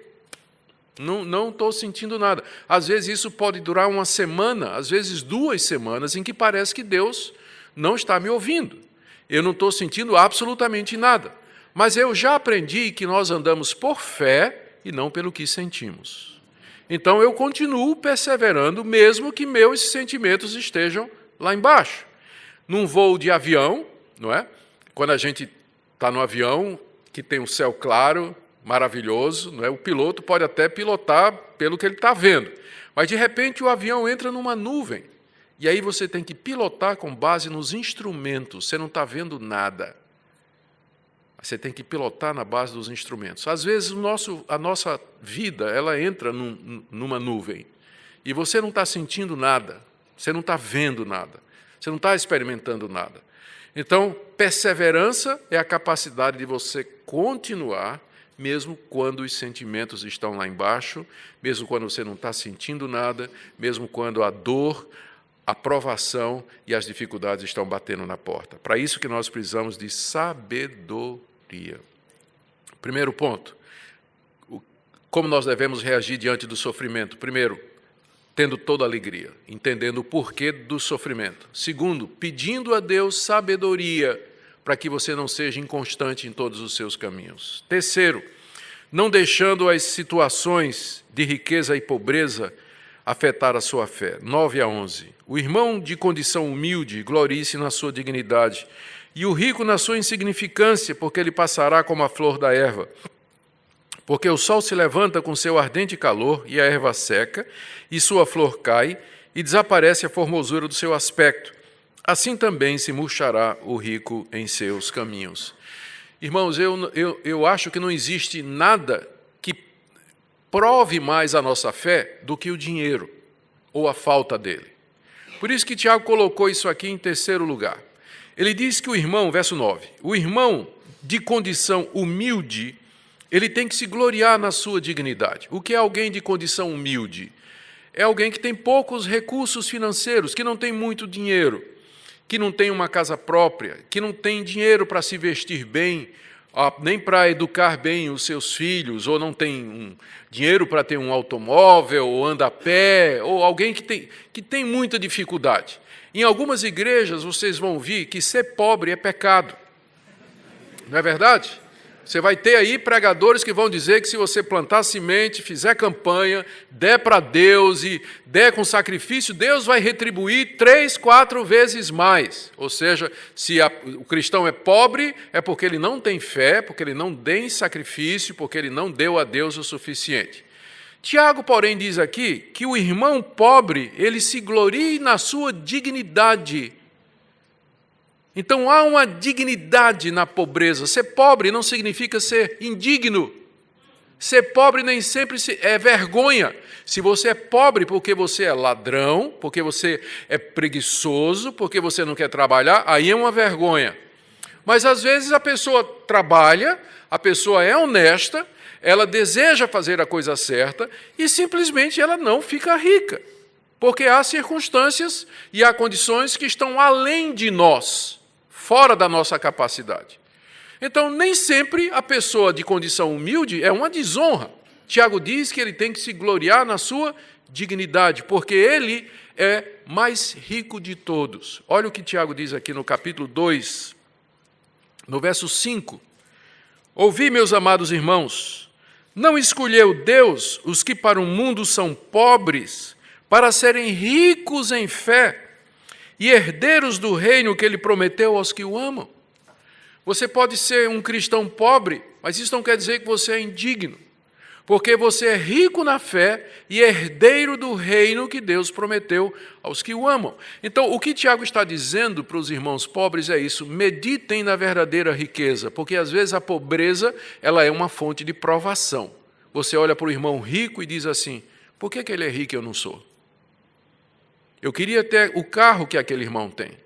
não estou sentindo nada. Às vezes isso pode durar uma semana, às vezes 2 semanas, em que parece que Deus não está me ouvindo. Eu não estou sentindo absolutamente nada. Mas eu já aprendi que nós andamos por fé e não pelo que sentimos. Então eu continuo perseverando, mesmo que meus sentimentos estejam lá embaixo. Num voo de avião, não é? Quando a gente está no avião, que tem um céu claro, maravilhoso, não é? O piloto pode até pilotar pelo que ele está vendo, mas de repente o avião entra numa nuvem, e aí você tem que pilotar com base nos instrumentos, você não está vendo nada. Você tem que pilotar na base dos instrumentos. Às vezes a nossa vida ela entra numa nuvem, e você não está sentindo nada, você não está vendo nada, você não está experimentando nada. Então, perseverança é a capacidade de você continuar, mesmo quando os sentimentos estão lá embaixo, mesmo quando você não está sentindo nada, mesmo quando a dor, a provação e as dificuldades estão batendo na porta. Para isso que nós precisamos de sabedoria. Primeiro ponto, como nós devemos reagir diante do sofrimento? Primeiro, tendo toda a alegria, entendendo o porquê do sofrimento. Segundo, pedindo a Deus sabedoria para que você não seja inconstante em todos os seus caminhos. Terceiro, não deixando as situações de riqueza e pobreza afetar a sua fé. 9-11. O irmão de condição humilde glorie-se na sua dignidade, e o rico na sua insignificância, porque ele passará como a flor da erva. Porque o sol se levanta com seu ardente calor, e a erva seca, e sua flor cai, e desaparece a formosura do seu aspecto. Assim também se murchará o rico em seus caminhos. Irmãos, eu acho que não existe nada que prove mais a nossa fé do que o dinheiro, ou a falta dele. Por isso que Tiago colocou isso aqui em terceiro lugar. Ele diz que o irmão, verso 9, o irmão de condição humilde, ele tem que se gloriar na sua dignidade. O que é alguém de condição humilde? É alguém que tem poucos recursos financeiros, que não tem muito dinheiro, que não tem uma casa própria, que não tem dinheiro para se vestir bem, nem para educar bem os seus filhos, ou não tem dinheiro para ter um automóvel, ou anda a pé, ou alguém que tem muita dificuldade. Em algumas igrejas vocês vão ver que ser pobre é pecado. Não é verdade? Você vai ter aí pregadores que vão dizer que se você plantar semente, fizer campanha, der para Deus e der com sacrifício, Deus vai retribuir 3, 4 vezes mais. Ou seja, se o cristão é pobre, é porque ele não tem fé, porque ele não tem sacrifício, porque ele não deu a Deus o suficiente. Tiago, porém, diz aqui que o irmão pobre, ele se glorie na sua dignidade. Então, há uma dignidade na pobreza. Ser pobre não significa ser indigno. Ser pobre nem sempre é vergonha. Se você é pobre porque você é ladrão, porque você é preguiçoso, porque você não quer trabalhar, aí é uma vergonha. Mas, às vezes, a pessoa trabalha, a pessoa é honesta, ela deseja fazer a coisa certa e, simplesmente, ela não fica rica. Porque há circunstâncias e há condições que estão além de nós, fora da nossa capacidade. Então, nem sempre a pessoa de condição humilde é uma desonra. Tiago diz que ele tem que se gloriar na sua dignidade, porque ele é mais rico de todos. Olha o que Tiago diz aqui no capítulo 2, no verso 5. Ouvi, meus amados irmãos, não escolheu Deus os que para o mundo são pobres, para serem ricos em fé e herdeiros do reino que ele prometeu aos que o amam. Você pode ser um cristão pobre, mas isso não quer dizer que você é indigno, porque você é rico na fé e herdeiro do reino que Deus prometeu aos que o amam. Então, o que Tiago está dizendo para os irmãos pobres é isso: meditem na verdadeira riqueza, porque às vezes a pobreza ela é uma fonte de provação. Você olha para o irmão rico e diz assim: por que ele é rico e eu não sou? Eu queria ter o carro que aquele irmão tem.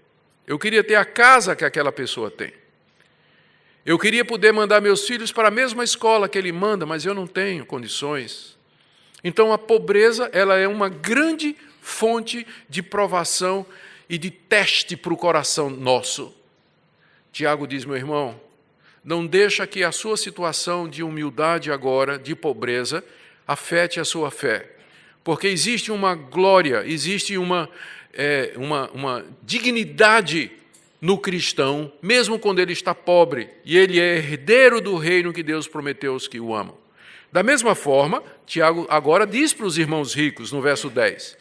Eu queria ter a casa que aquela pessoa tem. Eu queria poder mandar meus filhos para a mesma escola que ele manda, mas eu não tenho condições. Então, a pobreza ela é uma grande fonte de provação e de teste para o coração nosso. Tiago diz, meu irmão, não deixa que a sua situação de humildade agora, de pobreza, afete a sua fé. Porque existe uma glória, existe uma dignidade no cristão, mesmo quando ele está pobre, e ele é herdeiro do reino que Deus prometeu aos que o amam. Da mesma forma, Tiago agora diz para os irmãos ricos, no verso 10,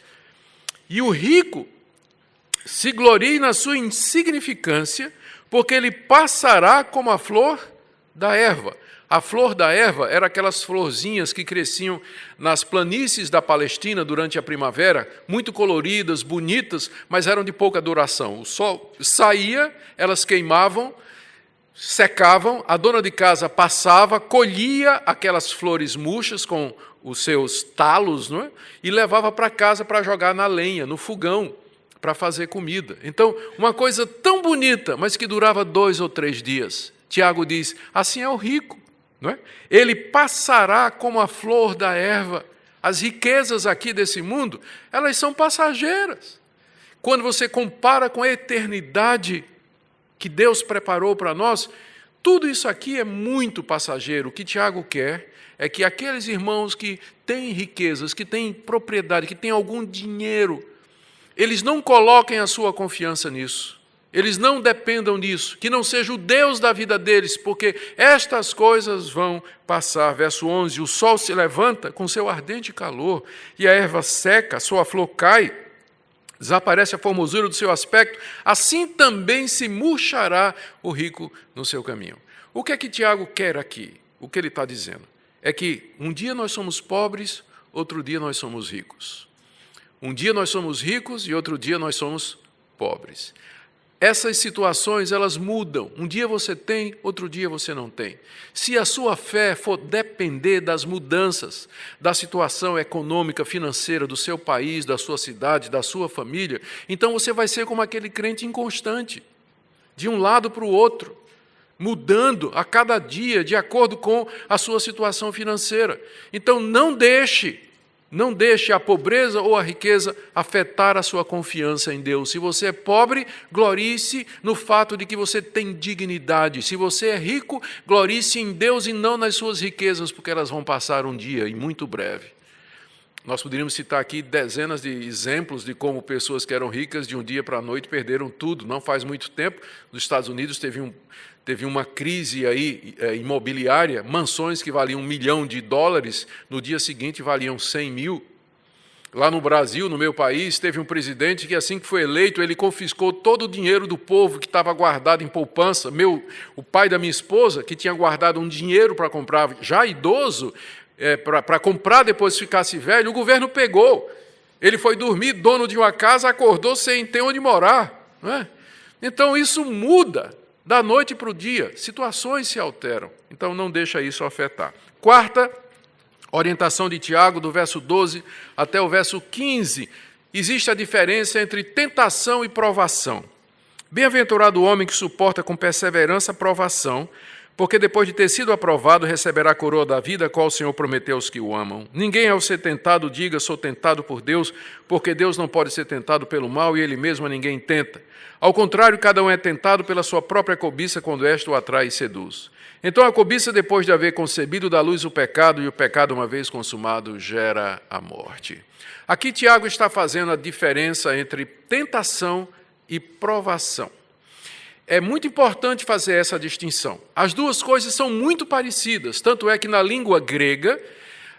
e o rico se glorie na sua insignificância, porque ele passará como a flor da erva. A flor da erva era aquelas florzinhas que cresciam nas planícies da Palestina durante a primavera, muito coloridas, bonitas, mas eram de pouca duração. O sol saía, elas queimavam, secavam, a dona de casa passava, colhia aquelas flores murchas com os seus talos, não é? E levava para casa para jogar na lenha, no fogão, para fazer comida. Então, uma coisa tão bonita, mas que durava 2 ou 3 dias. Tiago diz, assim é o rico. Não é? Ele passará como a flor da erva. As riquezas aqui desse mundo, elas são passageiras. Quando você compara com a eternidade que Deus preparou para nós, tudo isso aqui é muito passageiro. O que Tiago quer é que aqueles irmãos que têm riquezas, que têm propriedade, que têm algum dinheiro, eles não coloquem a sua confiança nisso. Eles não dependam disso, que não seja o Deus da vida deles, porque estas coisas vão passar. Verso 11, o sol se levanta com seu ardente calor, e a erva seca, a sua flor cai, desaparece a formosura do seu aspecto, assim também se murchará o rico no seu caminho. O que é que Tiago quer aqui? O que ele está dizendo? É que um dia nós somos pobres, outro dia nós somos ricos. Um dia nós somos ricos e outro dia nós somos pobres. Essas situações, elas mudam. Um dia você tem, outro dia você não tem. Se a sua fé for depender das mudanças da situação econômica, financeira do seu país, da sua cidade, da sua família, então você vai ser como aquele crente inconstante, de um lado para o outro, mudando a cada dia de acordo com a sua situação financeira. Então não deixe a pobreza ou a riqueza afetar a sua confiança em Deus. Se você é pobre, glorie-se no fato de que você tem dignidade. Se você é rico, glorie-se em Deus e não nas suas riquezas, porque elas vão passar um dia, e muito breve. Nós poderíamos citar aqui dezenas de exemplos de como pessoas que eram ricas de um dia para a noite perderam tudo. Não faz muito tempo, nos Estados Unidos teve uma crise aí, imobiliária, mansões que valiam $1 milhão, no dia seguinte valiam 100 mil. Lá no Brasil, no meu país, teve um presidente que, assim que foi eleito, ele confiscou todo o dinheiro do povo que estava guardado em poupança. O pai da minha esposa, que tinha guardado um dinheiro para comprar, já idoso, para comprar depois que ficasse velho, o governo pegou. Ele foi dormir, dono de uma casa, acordou sem ter onde morar. Não é? Então, isso muda. Da noite para o dia, situações se alteram. Então, não deixa isso afetar. Quarta orientação de Tiago, do verso 12 até o verso 15. Existe a diferença entre tentação e provação. Bem-aventurado o homem que suporta com perseverança a provação, Porque depois de ter sido aprovado, receberá a coroa da vida, a qual o Senhor prometeu aos que o amam. Ninguém, ao ser tentado, diga, sou tentado por Deus, porque Deus não pode ser tentado pelo mal, e Ele mesmo a ninguém tenta. Ao contrário, cada um é tentado pela sua própria cobiça, quando esta o atrai e seduz. Então a cobiça, depois de haver concebido, dá luz o pecado, e o pecado, uma vez consumado, gera a morte. Aqui Tiago está fazendo a diferença entre tentação e provação. É muito importante fazer essa distinção. As duas coisas são muito parecidas, tanto é que na língua grega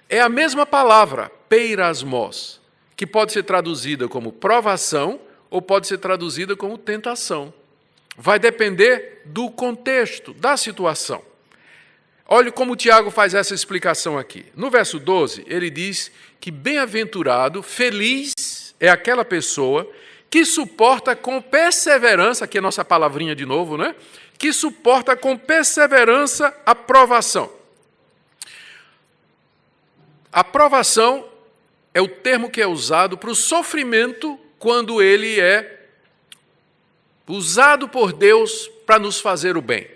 é a mesma palavra, peirasmos, que pode ser traduzida como provação ou pode ser traduzida como tentação. Vai depender do contexto, da situação. Olhe como Tiago faz essa explicação aqui. No verso 12, ele diz que bem-aventurado, feliz é aquela pessoa que suporta com perseverança, aqui é a nossa palavrinha de novo, né? Que suporta com perseverança a provação. A provação é o termo que é usado para o sofrimento quando ele é usado por Deus para nos fazer o bem.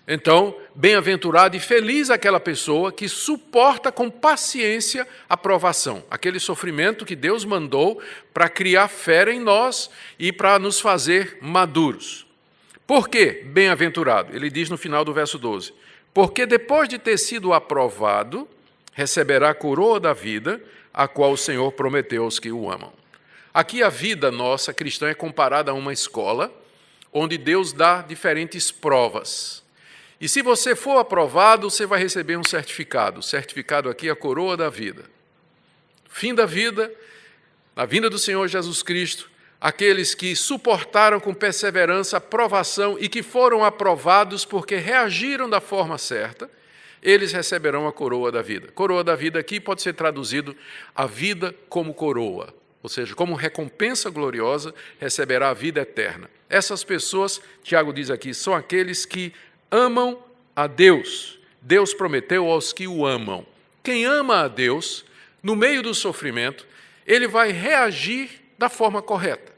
Então, bem-aventurado e feliz aquela pessoa que suporta com paciência a provação, aquele sofrimento que Deus mandou para criar fé em nós e para nos fazer maduros. Por quê? Bem-aventurado. Ele diz no final do verso 12, porque depois de ter sido aprovado, receberá a coroa da vida, a qual o Senhor prometeu aos que o amam. Aqui a vida nossa cristã é comparada a uma escola, onde Deus dá diferentes provas. E se você for aprovado, você vai receber um certificado. O certificado aqui é a coroa da vida. Fim da vida, na vinda do Senhor Jesus Cristo, aqueles que suportaram com perseverança a provação e que foram aprovados porque reagiram da forma certa, eles receberão a coroa da vida. Coroa da vida aqui pode ser traduzido a vida como coroa, ou seja, como recompensa gloriosa, receberá a vida eterna. Essas pessoas, Tiago diz aqui, são aqueles que amam a Deus. Deus prometeu aos que o amam. Quem ama a Deus, no meio do sofrimento, ele vai reagir da forma correta.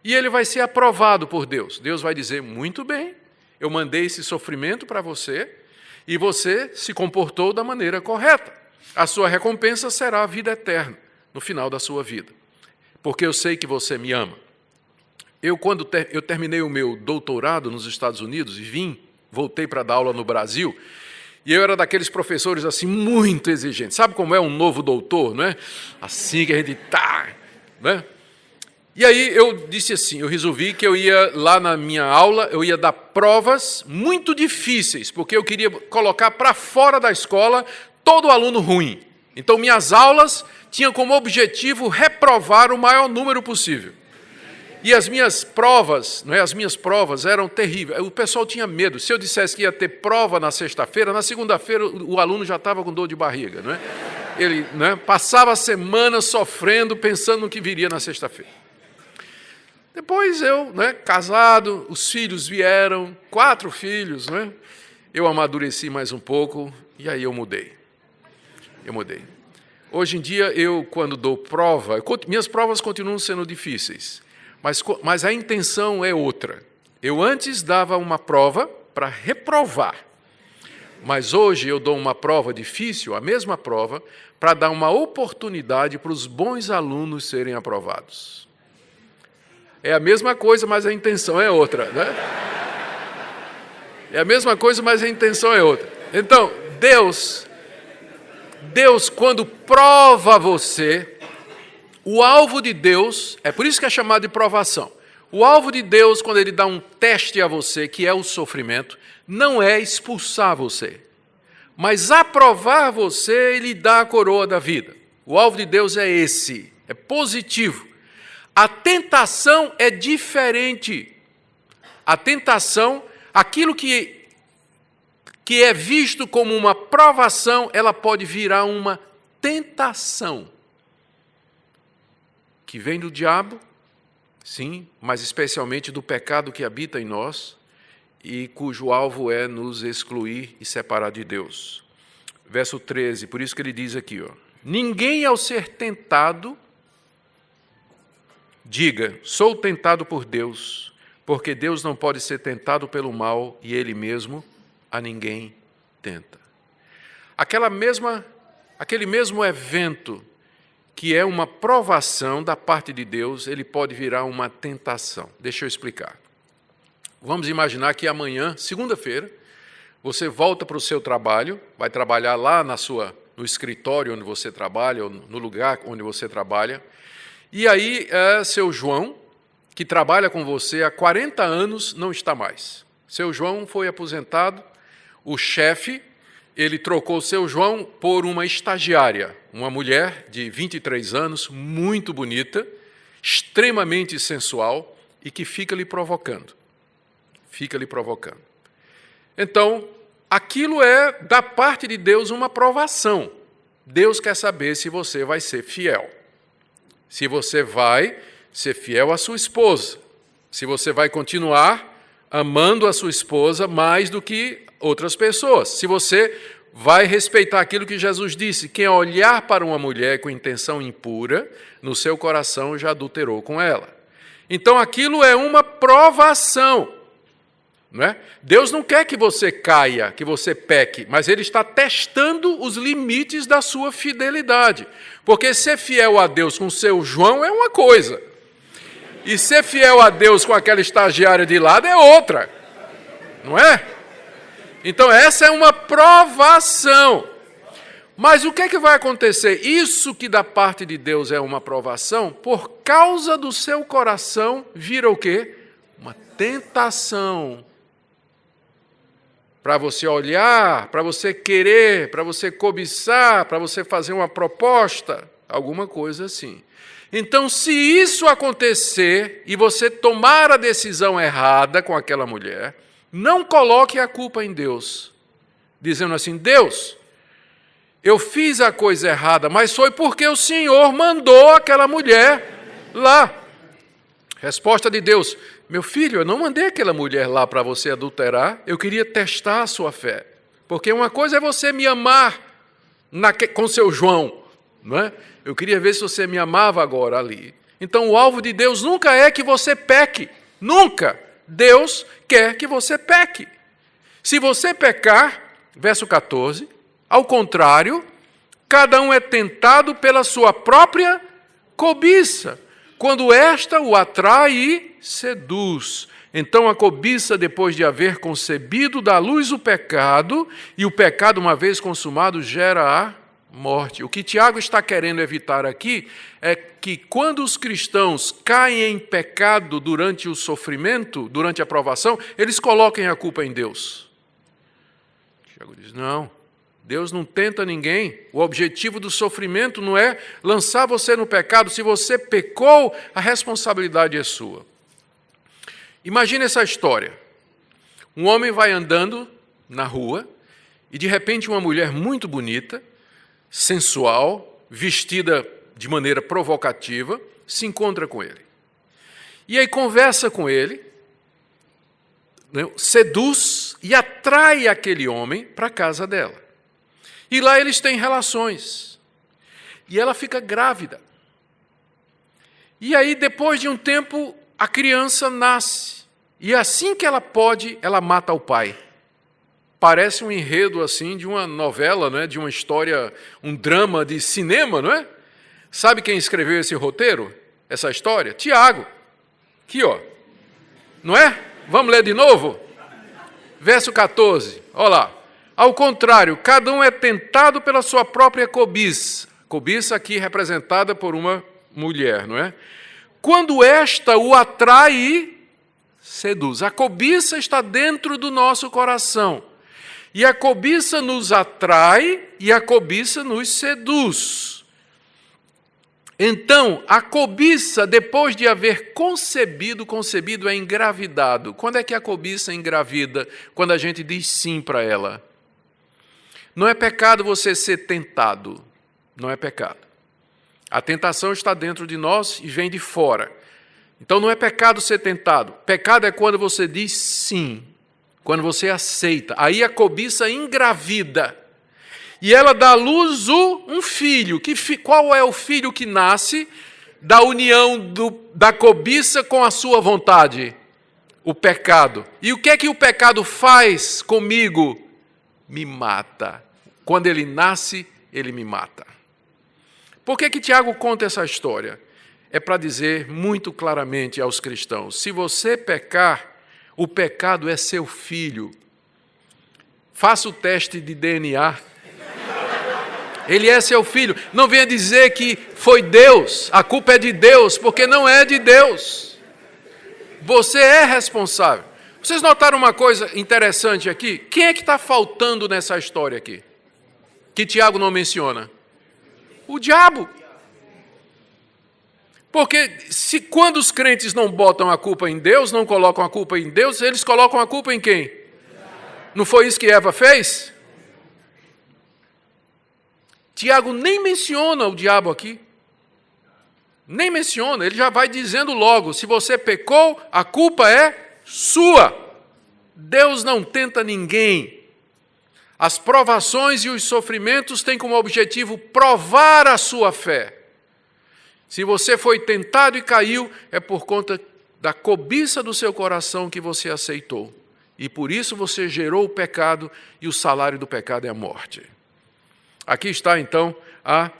E ele vai ser aprovado por Deus. Deus vai dizer, muito bem, eu mandei esse sofrimento para você e você se comportou da maneira correta. A sua recompensa será a vida eterna no final da sua vida, porque eu sei que você me ama. Quando eu terminei o meu doutorado nos Estados Unidos e voltei para dar aula no Brasil, e eu era daqueles professores assim muito exigentes. Sabe como é um novo doutor, não é? Assim que a gente tá, né? E aí eu disse assim, eu resolvi que eu ia lá na minha aula, eu ia dar provas muito difíceis, porque eu queria colocar para fora da escola todo aluno ruim. Então minhas aulas tinham como objetivo reprovar o maior número possível. E as minhas provas, não é? As minhas provas eram terríveis. O pessoal tinha medo. Se eu dissesse que ia ter prova na sexta-feira, na segunda-feira o aluno já estava com dor de barriga, não é? Ele, não é? Passava a semana sofrendo, pensando no que viria na sexta-feira. Depois eu, não é? Casado, os filhos vieram, 4 filhos, não é? Eu amadureci mais um pouco e aí eu mudei. Hoje em dia, quando dou prova, minhas provas continuam sendo difíceis. Mas a intenção é outra. Eu antes dava uma prova para reprovar, mas hoje eu dou uma prova difícil, a mesma prova, para dar uma oportunidade para os bons alunos serem aprovados. É a mesma coisa, mas a intenção é outra, né? É a mesma coisa, mas a intenção é outra. Então, Deus, quando prova você, o alvo de Deus, é por isso que é chamado de provação. O alvo de Deus, quando Ele dá um teste a você, que é o sofrimento, não é expulsar você, mas aprovar você e lhe dar a coroa da vida. O alvo de Deus é esse, é positivo. A tentação é diferente. A tentação, aquilo que é visto como uma provação, ela pode virar uma tentação. Que vem do diabo, sim, mas especialmente do pecado que habita em nós e cujo alvo é nos excluir e separar de Deus. Verso 13, por isso que ele diz aqui, ninguém ao ser tentado, diga, sou tentado por Deus, porque Deus não pode ser tentado pelo mal e Ele mesmo a ninguém tenta. Aquele mesmo evento que é uma provação da parte de Deus, ele pode virar uma tentação. Deixa eu explicar. Vamos imaginar que amanhã, segunda-feira, você volta para o seu trabalho, vai trabalhar lá no escritório onde você trabalha, ou no lugar onde você trabalha, e aí seu João, que trabalha com você há 40 anos, não está mais. Seu João foi aposentado, o chefe, ele trocou seu João por uma estagiária, uma mulher de 23 anos, muito bonita, extremamente sensual e que fica lhe provocando. Então, aquilo é, da parte de Deus, uma provação. Deus quer saber se você vai ser fiel. Se você vai ser fiel à sua esposa. Se você vai continuar amando a sua esposa mais do que outras pessoas. Se você vai respeitar aquilo que Jesus disse, quem olhar para uma mulher com intenção impura, no seu coração já adulterou com ela. Então aquilo é uma provação. Não é? Deus não quer que você caia, que você peque, mas Ele está testando os limites da sua fidelidade. Porque ser fiel a Deus com seu João é uma coisa, e ser fiel a Deus com aquela estagiária de lado é outra, não é? Então essa é uma provação. Mas o que é que vai acontecer? Isso que da parte de Deus é uma provação, por causa do seu coração, vira o quê? Uma tentação. Para você olhar, para você querer, para você cobiçar, para você fazer uma proposta, alguma coisa assim. Então, se isso acontecer e você tomar a decisão errada com aquela mulher, não coloque a culpa em Deus, dizendo assim, Deus, eu fiz a coisa errada, mas foi porque o Senhor mandou aquela mulher lá. Resposta de Deus, meu filho, eu não mandei aquela mulher lá para você adulterar, eu queria testar a sua fé. Porque uma coisa é você me amar com seu João, não é? Eu queria ver se você me amava agora ali. Então o alvo de Deus nunca é que você peque, nunca. Deus quer que você peque. Se você pecar, verso 14, ao contrário, cada um é tentado pela sua própria cobiça, quando esta o atrai e seduz. Então a cobiça, depois de haver concebido, dá à luz o pecado, e o pecado, uma vez consumado, gera a morte. O que Tiago está querendo evitar aqui é que quando os cristãos caem em pecado durante o sofrimento, durante a provação, eles coloquem a culpa em Deus. Tiago diz, não, Deus não tenta ninguém. O objetivo do sofrimento não é lançar você no pecado. Se você pecou, a responsabilidade é sua. Imagine essa história. Um homem vai andando na rua e de repente uma mulher muito bonita, sensual, vestida de maneira provocativa, se encontra com ele. E aí conversa com ele, seduz e atrai aquele homem para a casa dela. E lá eles têm relações. E ela fica grávida. E aí, depois de um tempo, a criança nasce. E assim que ela pode, ela mata o pai. Parece um enredo assim de uma novela, não é? De uma história, um drama de cinema, não é? Sabe quem escreveu esse roteiro? Essa história? Tiago. Aqui, ó. Não é? Vamos ler de novo? Verso 14. Olha lá. Ao contrário, cada um é tentado pela sua própria cobiça. Cobiça aqui representada por uma mulher, não é? Quando esta o atrai e seduz. A cobiça está dentro do nosso coração. E a cobiça nos atrai e a cobiça nos seduz. Então, a cobiça, depois de haver concebido é engravidado. Quando é que a cobiça engravida? Quando a gente diz sim para ela. Não é pecado você ser tentado. Não é pecado. A tentação está dentro de nós e vem de fora. Então não é pecado ser tentado. Pecado é quando você diz sim. Quando você aceita. Aí a cobiça engravida. E ela dá à luz um filho. Qual é o filho que nasce da união da cobiça com a sua vontade? o pecado. E o que é que o pecado faz comigo? Me mata. Quando ele nasce, ele me mata. Por que Tiago conta essa história? É para dizer muito claramente aos cristãos: se você pecar, o pecado é seu filho. Faça o teste de DNA. Ele é seu filho. Não venha dizer que foi Deus, a culpa é de Deus, porque não é de Deus. Você é responsável. Vocês notaram uma coisa interessante aqui? Quem é que está faltando nessa história aqui? Que Tiago não menciona? O diabo. Porque quando os crentes não botam a culpa em Deus, não colocam a culpa em Deus, eles colocam a culpa em quem? Não foi isso que Eva fez? Tiago nem menciona o diabo aqui. Nem menciona, ele já vai dizendo logo: se você pecou, a culpa é sua. Deus não tenta ninguém. As provações e os sofrimentos têm como objetivo provar a sua fé. Se você foi tentado e caiu, é por conta da cobiça do seu coração que você aceitou. E por isso você gerou o pecado, e o salário do pecado é a morte. Aqui está, então, a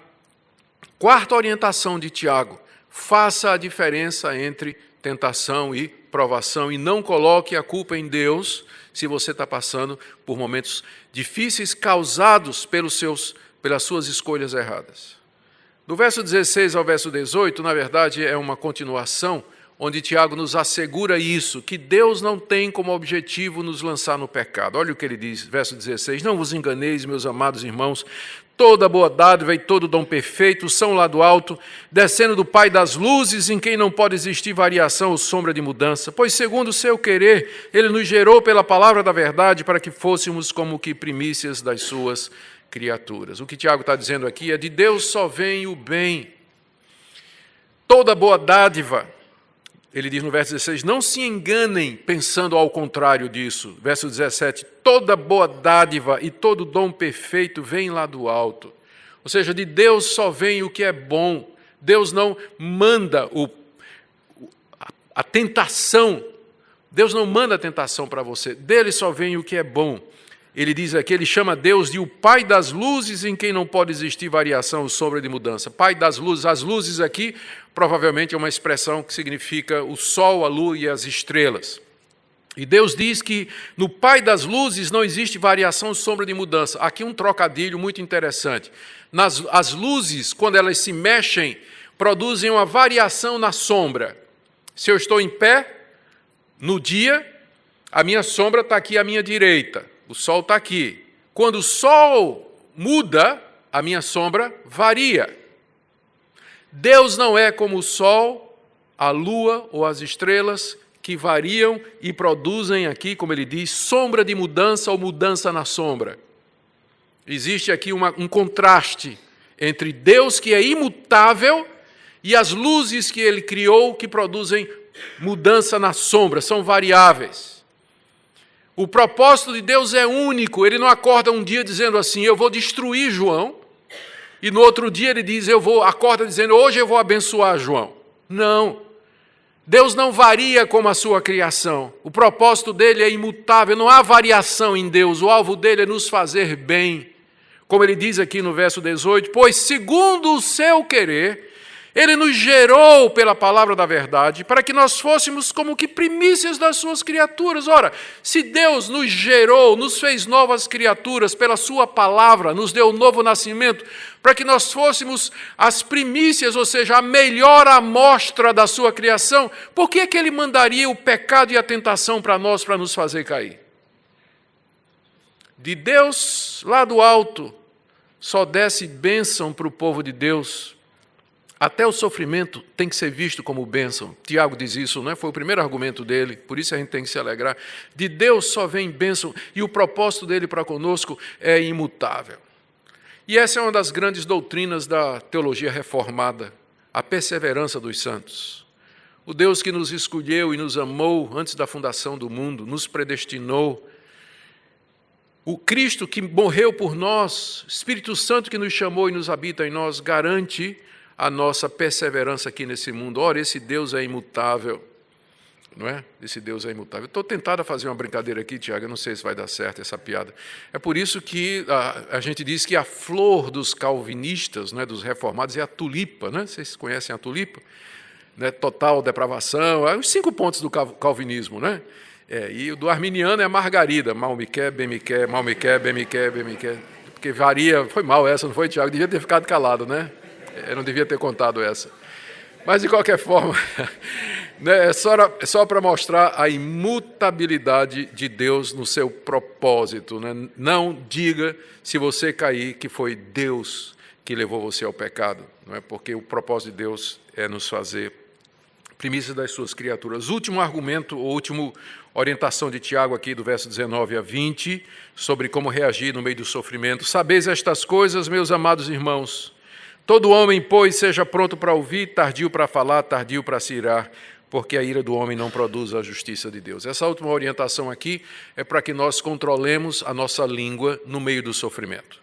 quarta orientação de Tiago: faça a diferença entre tentação e provação, e não coloque a culpa em Deus se você está passando por momentos difíceis causados pelas suas escolhas erradas. Do verso 16 ao verso 18, na verdade, é uma continuação, onde Tiago nos assegura isso, que Deus não tem como objetivo nos lançar no pecado. Olha o que ele diz, verso 16: não vos enganeis, meus amados irmãos, toda boa dádiva e todo dom perfeito são lá do alto, descendo do Pai das luzes, em quem não pode existir variação ou sombra de mudança, pois segundo o seu querer, ele nos gerou pela palavra da verdade, para que fôssemos como que primícias das suas criaturas. O que Tiago está dizendo aqui é: de Deus só vem o bem. Toda boa dádiva, ele diz no verso 16, não se enganem pensando ao contrário disso. Verso 17, toda boa dádiva e todo dom perfeito vem lá do alto. Ou seja, de Deus só vem o que é bom. Deus não manda a tentação. Deus não manda a tentação para você. Dele só vem o que é bom. Ele diz aqui, ele chama Deus de o Pai das luzes, em quem não pode existir variação ou sombra de mudança. Pai das luzes. As luzes aqui provavelmente é uma expressão que significa o sol, a lua e as estrelas. E Deus diz que no Pai das luzes não existe variação ou sombra de mudança. Aqui um trocadilho muito interessante. As luzes, quando elas se mexem, produzem uma variação na sombra. Se eu estou em pé, no dia, a minha sombra está aqui à minha direita. O sol está aqui. Quando o sol muda, a minha sombra varia. Deus não é como o sol, a lua ou as estrelas que variam e produzem aqui, como ele diz, sombra de mudança ou mudança na sombra. Existe aqui um contraste entre Deus, que é imutável, e as luzes que ele criou, que produzem mudança na sombra, são variáveis. O propósito de Deus é único. Ele não acorda um dia dizendo assim, eu vou destruir João, e no outro dia ele diz, acorda dizendo, hoje eu vou abençoar João. Não. Deus não varia como a sua criação. O propósito dele é imutável, não há variação em Deus. O alvo dele é nos fazer bem. Como ele diz aqui no verso 18, pois segundo o seu querer, ele nos gerou pela palavra da verdade, para que nós fôssemos como que primícias das suas criaturas. Ora, se Deus nos gerou, nos fez novas criaturas pela sua palavra, nos deu um novo nascimento, para que nós fôssemos as primícias, ou seja, a melhor amostra da sua criação, por que é que ele mandaria o pecado e a tentação para nós, para nos fazer cair? De Deus, lá do alto, só desce bênção para o povo de Deus. Até o sofrimento tem que ser visto como bênção. Tiago diz isso, não é? Foi o primeiro argumento dele, por isso a gente tem que se alegrar. De Deus só vem bênção, e o propósito dele para conosco é imutável. E essa é uma das grandes doutrinas da teologia reformada, a perseverança dos santos. O Deus que nos escolheu e nos amou antes da fundação do mundo, nos predestinou. O Cristo que morreu por nós, Espírito Santo que nos chamou e nos habita em nós, garante a nossa perseverança aqui nesse mundo. Ora, esse Deus é imutável. não é? Esse Deus é imutável. Estou tentado a fazer uma brincadeira aqui, Tiago, eu não sei se vai dar certo essa piada. É por isso que a gente diz que a flor dos calvinistas, né, dos reformados, é a tulipa, né? Vocês conhecem a tulipa? Né? Total depravação, os 5 pontos do calvinismo, né? E o do arminiano é a margarida, mal me quer, bem me quer, mal me quer, bem me quer, bem me quer. Porque varia, foi mal essa, não foi, Tiago? Devia ter ficado calado, né? Eu não devia ter contado essa. Mas, de qualquer forma, né, é só para mostrar a imutabilidade de Deus no seu propósito. Né? Não diga, se você cair, que foi Deus que levou você ao pecado. Não é? Porque o propósito de Deus é nos fazer primícia das suas criaturas. Último argumento, última orientação de Tiago aqui, do verso 19 a 20, sobre como reagir no meio do sofrimento. Sabeis estas coisas, meus amados irmãos. Todo homem, pois, seja pronto para ouvir, tardio para falar, tardio para se irar, porque a ira do homem não produz a justiça de Deus. Essa última orientação aqui é para que nós controlemos a nossa língua no meio do sofrimento.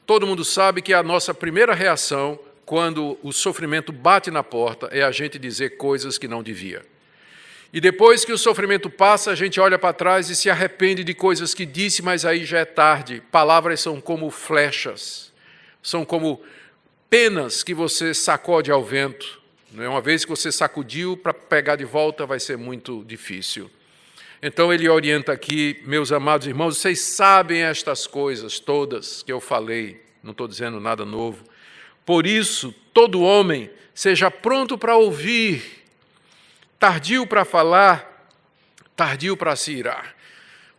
Todo mundo sabe que a nossa primeira reação, quando o sofrimento bate na porta, é a gente dizer coisas que não devia. E depois que o sofrimento passa, a gente olha para trás e se arrepende de coisas que disse, mas aí já é tarde. Palavras são como flechas, são como penas que você sacode ao vento. Uma vez que você sacudiu, para pegar de volta vai ser muito difícil. Então ele orienta aqui, meus amados irmãos, vocês sabem estas coisas todas que eu falei, não estou dizendo nada novo. Por isso, todo homem seja pronto para ouvir, tardio para falar, tardio para se irar.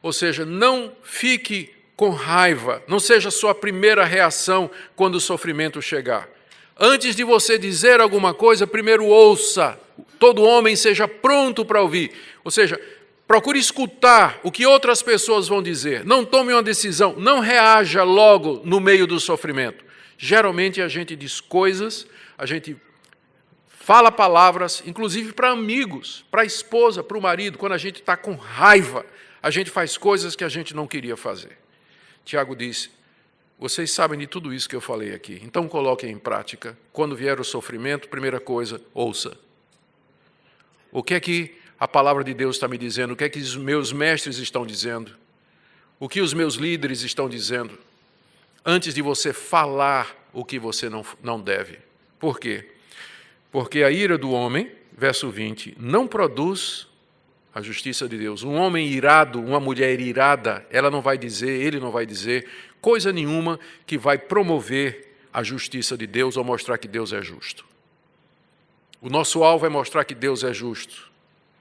Ou seja, não fique com raiva, não seja a sua primeira reação quando o sofrimento chegar. Antes de você dizer alguma coisa, primeiro ouça. Todo homem seja pronto para ouvir. Ou seja, procure escutar o que outras pessoas vão dizer. Não tome uma decisão, não reaja logo no meio do sofrimento. Geralmente a gente diz coisas, a gente fala palavras, inclusive para amigos, para a esposa, para o marido. Quando a gente está com raiva, a gente faz coisas que a gente não queria fazer. Tiago disse, vocês sabem de tudo isso que eu falei aqui, então coloquem em prática. Quando vier o sofrimento, primeira coisa, ouça. O que é que a palavra de Deus está me dizendo? O que é que os meus mestres estão dizendo? O que os meus líderes estão dizendo? Antes de você falar o que você não deve. Por quê? Porque a ira do homem, verso 20, não produz a justiça de Deus. Um homem irado, uma mulher irada, ele não vai dizer coisa nenhuma que vai promover a justiça de Deus ou mostrar que Deus é justo. O nosso alvo é mostrar que Deus é justo,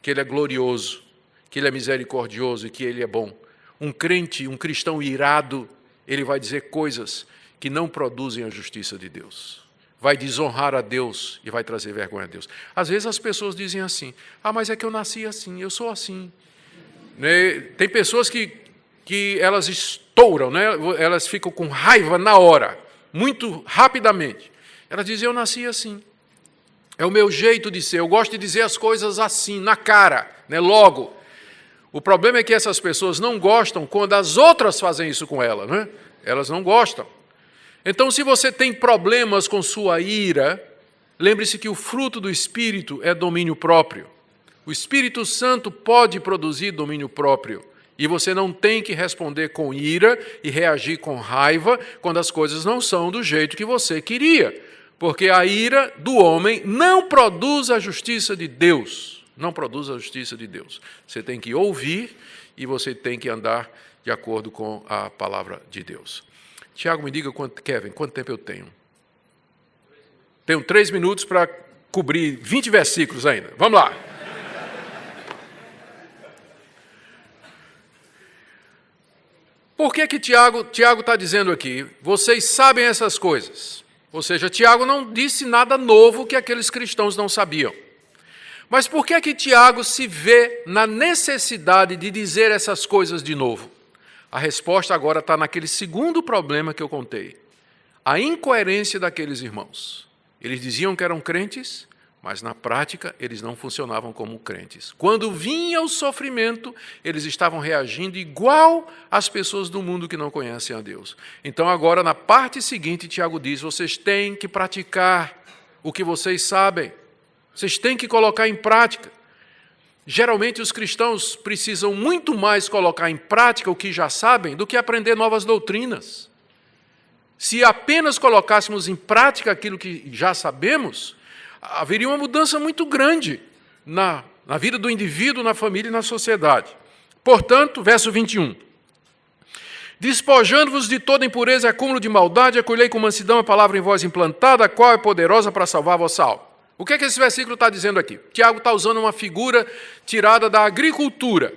que Ele é glorioso, que Ele é misericordioso e que Ele é bom. Um crente, um cristão irado, ele vai dizer coisas que não produzem a justiça de Deus. Vai desonrar a Deus e vai trazer vergonha a Deus. Às vezes as pessoas dizem assim, mas é que eu nasci assim, eu sou assim. Né? Tem pessoas que elas estouram, né? Elas ficam com raiva na hora, muito rapidamente. Elas dizem, eu nasci assim. É o meu jeito de ser, eu gosto de dizer as coisas assim, na cara, né? Logo. O problema é que essas pessoas não gostam quando as outras fazem isso com elas, né? Elas não gostam. Então, se você tem problemas com sua ira, lembre-se que o fruto do Espírito é domínio próprio. O Espírito Santo pode produzir domínio próprio. E você não tem que responder com ira e reagir com raiva quando as coisas não são do jeito que você queria. Porque a ira do homem não produz a justiça de Deus. Não produz a justiça de Deus. Você tem que ouvir e você tem que andar de acordo com a palavra de Deus. Tiago, me diga, Kevin, quanto tempo eu tenho? Tenho 3 minutos para cobrir 20 versículos ainda. Vamos lá. Por que Tiago está dizendo aqui, vocês sabem essas coisas? Ou seja, Tiago não disse nada novo que aqueles cristãos não sabiam. Mas por que Tiago se vê na necessidade de dizer essas coisas de novo? A resposta agora está naquele segundo problema que eu contei. A incoerência daqueles irmãos. Eles diziam que eram crentes, mas na prática eles não funcionavam como crentes. Quando vinha o sofrimento, eles estavam reagindo igual às pessoas do mundo que não conhecem a Deus. Então agora, na parte seguinte, Tiago diz, vocês têm que praticar o que vocês sabem. Vocês têm que colocar em prática. Geralmente os cristãos precisam muito mais colocar em prática o que já sabem do que aprender novas doutrinas. Se apenas colocássemos em prática aquilo que já sabemos, haveria uma mudança muito grande na vida do indivíduo, na família e na sociedade. Portanto, verso 21. Despojando-vos de toda impureza e acúmulo de maldade, acolhei com mansidão a palavra em vós implantada, a qual é poderosa para salvar a vossa alma. O que é que esse versículo está dizendo aqui? Tiago está usando uma figura tirada da agricultura.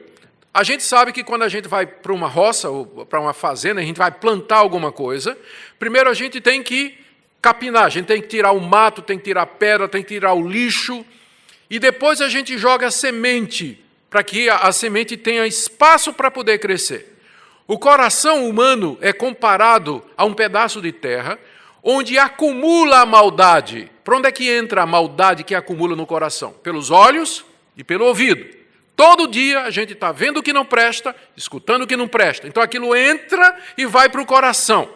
A gente sabe que quando a gente vai para uma roça ou para uma fazenda, a gente vai plantar alguma coisa, primeiro a gente tem que capinar, a gente tem que tirar o mato, tem que tirar a pedra, tem que tirar o lixo, e depois a gente joga a semente, para que a semente tenha espaço para poder crescer. O coração humano é comparado a um pedaço de terra onde acumula a maldade. Para onde é que entra a maldade que acumula no coração? Pelos olhos e pelo ouvido. Todo dia a gente está vendo o que não presta, escutando o que não presta. Então aquilo entra e vai para o coração.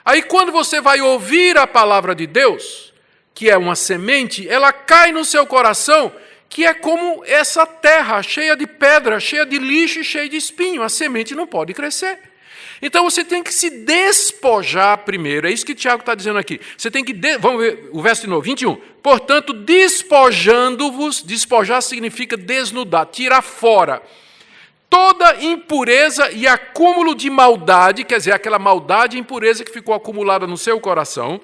Aí quando você vai ouvir a palavra de Deus, que é uma semente, ela cai no seu coração, que é como essa terra cheia de pedra, cheia de lixo e cheia de espinho. A semente não pode crescer. Então você tem que se despojar primeiro. É isso que Tiago está dizendo aqui. Você tem que... Vamos ver o verso de novo, 21. Portanto, despojando-vos, despojar significa desnudar, tirar fora toda impureza e acúmulo de maldade, quer dizer, aquela maldade e impureza que ficou acumulada no seu coração.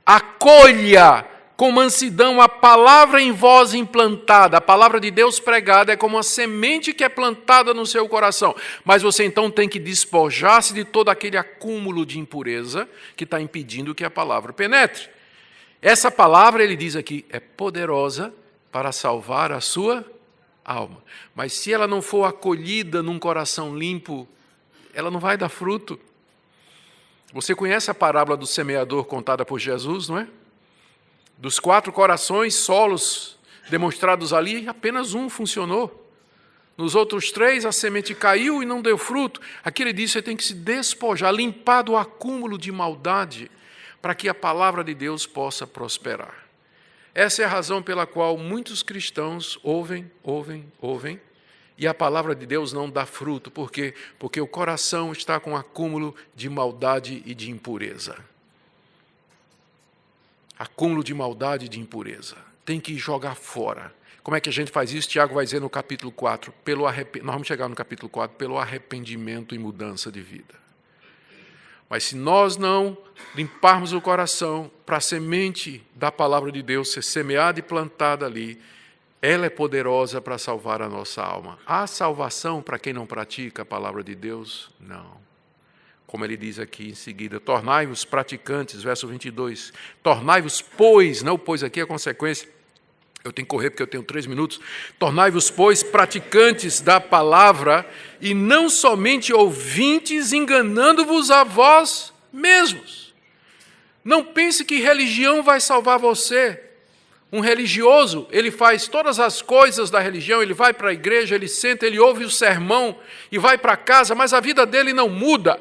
Acolha com mansidão a palavra em vós implantada. A palavra de Deus pregada é como uma semente que é plantada no seu coração. Mas você então tem que despojar-se de todo aquele acúmulo de impureza que está impedindo que a palavra penetre. Essa palavra, ele diz aqui, é poderosa para salvar a sua alma. Mas se ela não for acolhida num coração limpo, ela não vai dar fruto. Você conhece a parábola do semeador contada por Jesus, não é? Dos 4 corações solos demonstrados ali, apenas um funcionou. Nos outros 3, a semente caiu e não deu fruto. Aqui ele diz que você tem que se despojar, limpar do acúmulo de maldade, para que a palavra de Deus possa prosperar. Essa é a razão pela qual muitos cristãos ouvem, e a palavra de Deus não dá fruto. Por quê? Porque o coração está com acúmulo de maldade e de impureza. Acúmulo de maldade e de impureza. Tem que jogar fora. Como é que a gente faz isso? Tiago vai dizer no capítulo 4, nós vamos chegar no capítulo 4, pelo arrependimento e mudança de vida. Mas se nós não limparmos o coração para a semente da palavra de Deus ser semeada e plantada ali, ela é poderosa para salvar a nossa alma. Há salvação para quem não pratica a palavra de Deus? Não. Como ele diz aqui em seguida, tornai-vos praticantes, verso 22, tornai-vos, pois, não, pois aqui é a consequência, eu tenho que correr porque eu tenho 3 minutos, tornai-vos, pois, praticantes da palavra e não somente ouvintes, enganando-vos a vós mesmos. Não pense que religião vai salvar você. Um religioso, ele faz todas as coisas da religião, ele vai para a igreja, ele senta, ele ouve o sermão e vai para casa, mas a vida dele não muda.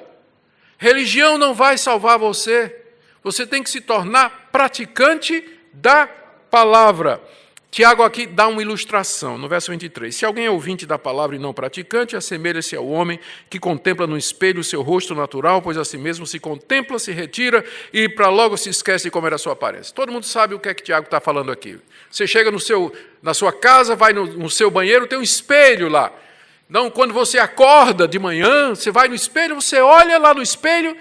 Religião não vai salvar você. Você tem que se tornar praticante da palavra. Tiago aqui dá uma ilustração, no verso 23. Se alguém é ouvinte da palavra e não praticante, assemelha-se ao homem que contempla no espelho o seu rosto natural, pois a si mesmo se contempla, se retira e para logo se esquece de como era a sua aparência. Todo mundo sabe o que é que Tiago está falando aqui. Você chega na sua casa, vai no seu banheiro, tem um espelho lá. Então, quando você acorda de manhã, você vai no espelho, você olha lá no espelho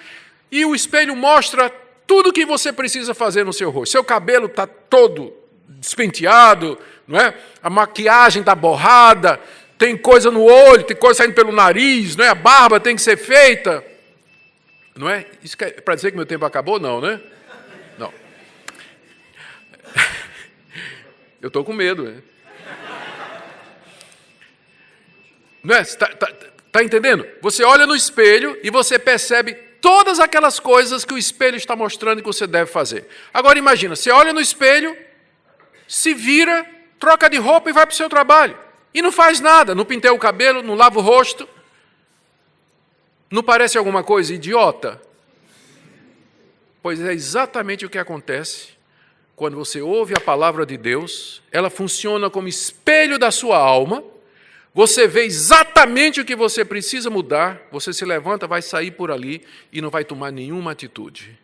e o espelho mostra tudo o que você precisa fazer no seu rosto. Seu cabelo está todo despenteado, não é? A maquiagem está borrada, tem coisa no olho, tem coisa saindo pelo nariz, não é? A barba tem que ser feita. Não é? Isso é para dizer que meu tempo acabou? Não, né? Não. Eu estou com medo, né? Não é? Está entendendo? Você olha no espelho e você percebe todas aquelas coisas que o espelho está mostrando que você deve fazer. Agora imagina, você olha no espelho, se vira, troca de roupa e vai para o seu trabalho. E não faz nada, não penteia o cabelo, não lava o rosto. Não parece alguma coisa idiota? Pois é exatamente o que acontece quando você ouve a palavra de Deus, ela funciona como espelho da sua alma. Você vê exatamente o que você precisa mudar, você se levanta, vai sair por ali e não vai tomar nenhuma atitude.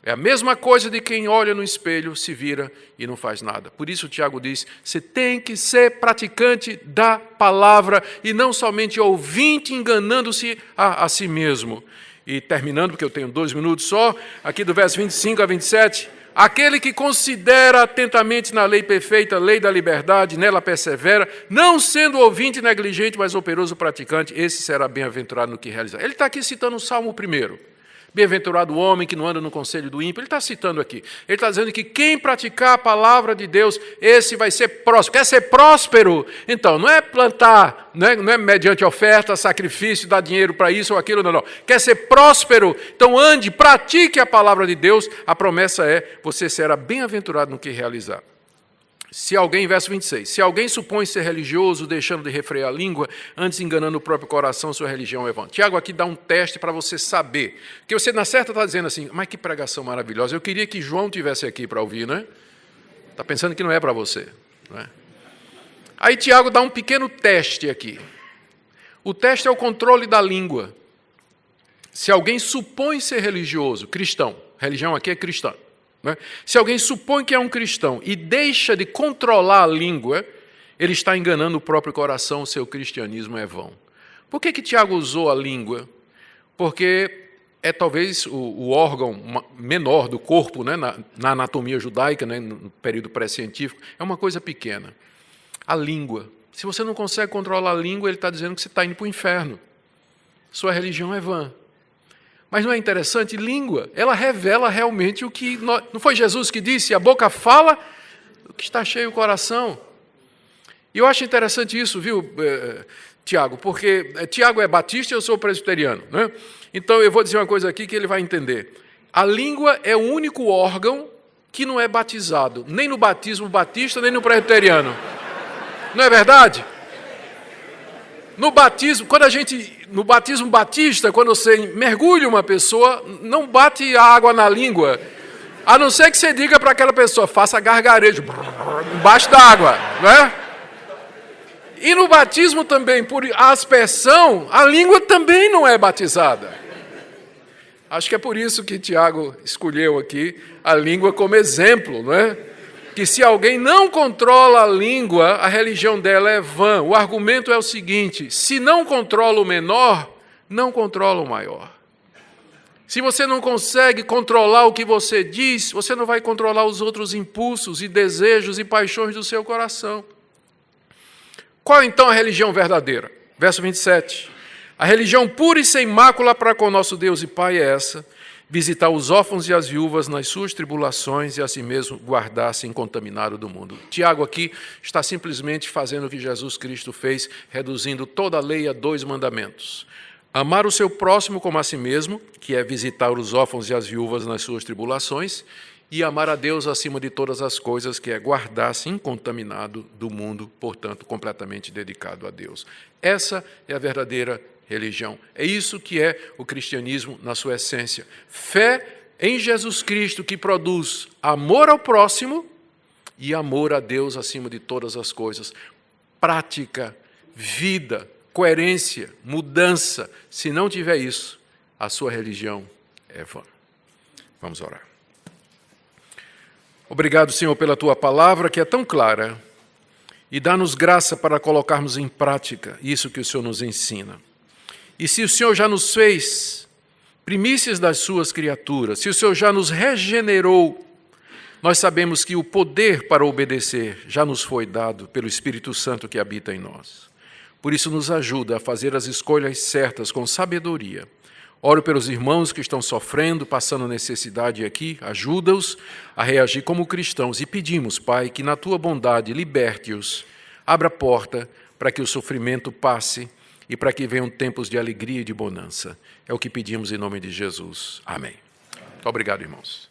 É a mesma coisa de quem olha no espelho, se vira e não faz nada. Por isso o Tiago diz, você tem que ser praticante da palavra e não somente ouvinte, enganando-se a si mesmo. E terminando, porque eu tenho 2 minutos só, aqui do verso 25 a 27, aquele que considera atentamente na lei perfeita, lei da liberdade, nela persevera, não sendo ouvinte negligente, mas operoso praticante, esse será bem-aventurado no que realizar. Ele está aqui citando o Salmo 1. Bem-aventurado o homem que não anda no conselho do ímpio. Ele está citando aqui. Ele está dizendo que quem praticar a palavra de Deus, esse vai ser próspero. Quer ser próspero? Então, não é plantar, não é mediante oferta, sacrifício, dar dinheiro para isso ou aquilo, não. Quer ser próspero? Então ande, pratique a palavra de Deus. A promessa é, você será bem-aventurado no que realizar. Se alguém, verso 26, se alguém supõe ser religioso, deixando de refrear a língua, antes enganando o próprio coração, sua religião é vã. Tiago aqui dá um teste para você saber. Porque você, na certa, está dizendo assim, mas que pregação maravilhosa. Eu queria que João estivesse aqui para ouvir, né? Está pensando que não é para você. Não é? Aí Tiago dá um pequeno teste aqui. O teste é o controle da língua. Se alguém supõe ser religioso, cristão, religião aqui é cristã, né? Se alguém supõe que é um cristão e deixa de controlar a língua, ele está enganando o próprio coração, o seu cristianismo é vão. Por que Tiago usou a língua? Porque é talvez o órgão menor do corpo, né, na anatomia judaica, né, no período pré-científico, é uma coisa pequena. A língua. Se você não consegue controlar a língua, ele está dizendo que você está indo para o inferno. Sua religião é vã. Mas não é interessante? Língua, ela revela realmente o que... Não foi Jesus que disse, a boca fala o que está cheio o coração. E eu acho interessante isso, viu, Tiago? Porque Tiago é batista e eu sou presbiteriano, né? Então eu vou dizer uma coisa aqui que ele vai entender. A língua é o único órgão que não é batizado, nem no batismo batista, nem no presbiteriano. Não é verdade? No batismo batista, quando você mergulha uma pessoa, não bate a água na língua, a não ser que você diga para aquela pessoa, faça gargarejo embaixo da água, né? E no batismo também, por aspersão, a língua também não é batizada. Acho que é por isso que Tiago escolheu aqui a língua como exemplo, não é? Que se alguém não controla a língua, a religião dela é vã. O argumento é o seguinte, se não controla o menor, não controla o maior. Se você não consegue controlar o que você diz, você não vai controlar os outros impulsos e desejos e paixões do seu coração. Qual então a religião verdadeira? Verso 27. A religião pura e sem mácula para com o nosso Deus e Pai é essa, visitar os órfãos e as viúvas nas suas tribulações e a si mesmo guardar-se incontaminado do mundo. Tiago aqui está simplesmente fazendo o que Jesus Cristo fez, reduzindo toda a lei a 2 mandamentos. Amar o seu próximo como a si mesmo, que é visitar os órfãos e as viúvas nas suas tribulações, e amar a Deus acima de todas as coisas, que é guardar-se incontaminado do mundo, portanto, completamente dedicado a Deus. Essa é a verdadeira religião. É isso que é o cristianismo na sua essência. Fé em Jesus Cristo, que produz amor ao próximo e amor a Deus acima de todas as coisas. Prática, vida, coerência, mudança. Se não tiver isso, a sua religião é vã. Vamos orar. Obrigado, Senhor, pela Tua palavra, que é tão clara, e dá-nos graça para colocarmos em prática isso que o Senhor nos ensina. E se o Senhor já nos fez primícias das suas criaturas, se o Senhor já nos regenerou, nós sabemos que o poder para obedecer já nos foi dado pelo Espírito Santo que habita em nós. Por isso nos ajuda a fazer as escolhas certas com sabedoria. Oro pelos irmãos que estão sofrendo, passando necessidade aqui, ajuda-os a reagir como cristãos e pedimos, Pai, que na Tua bondade liberte-os, abra a porta para que o sofrimento passe e para que venham tempos de alegria e de bonança. É o que pedimos em nome de Jesus. Amém. Muito obrigado, irmãos.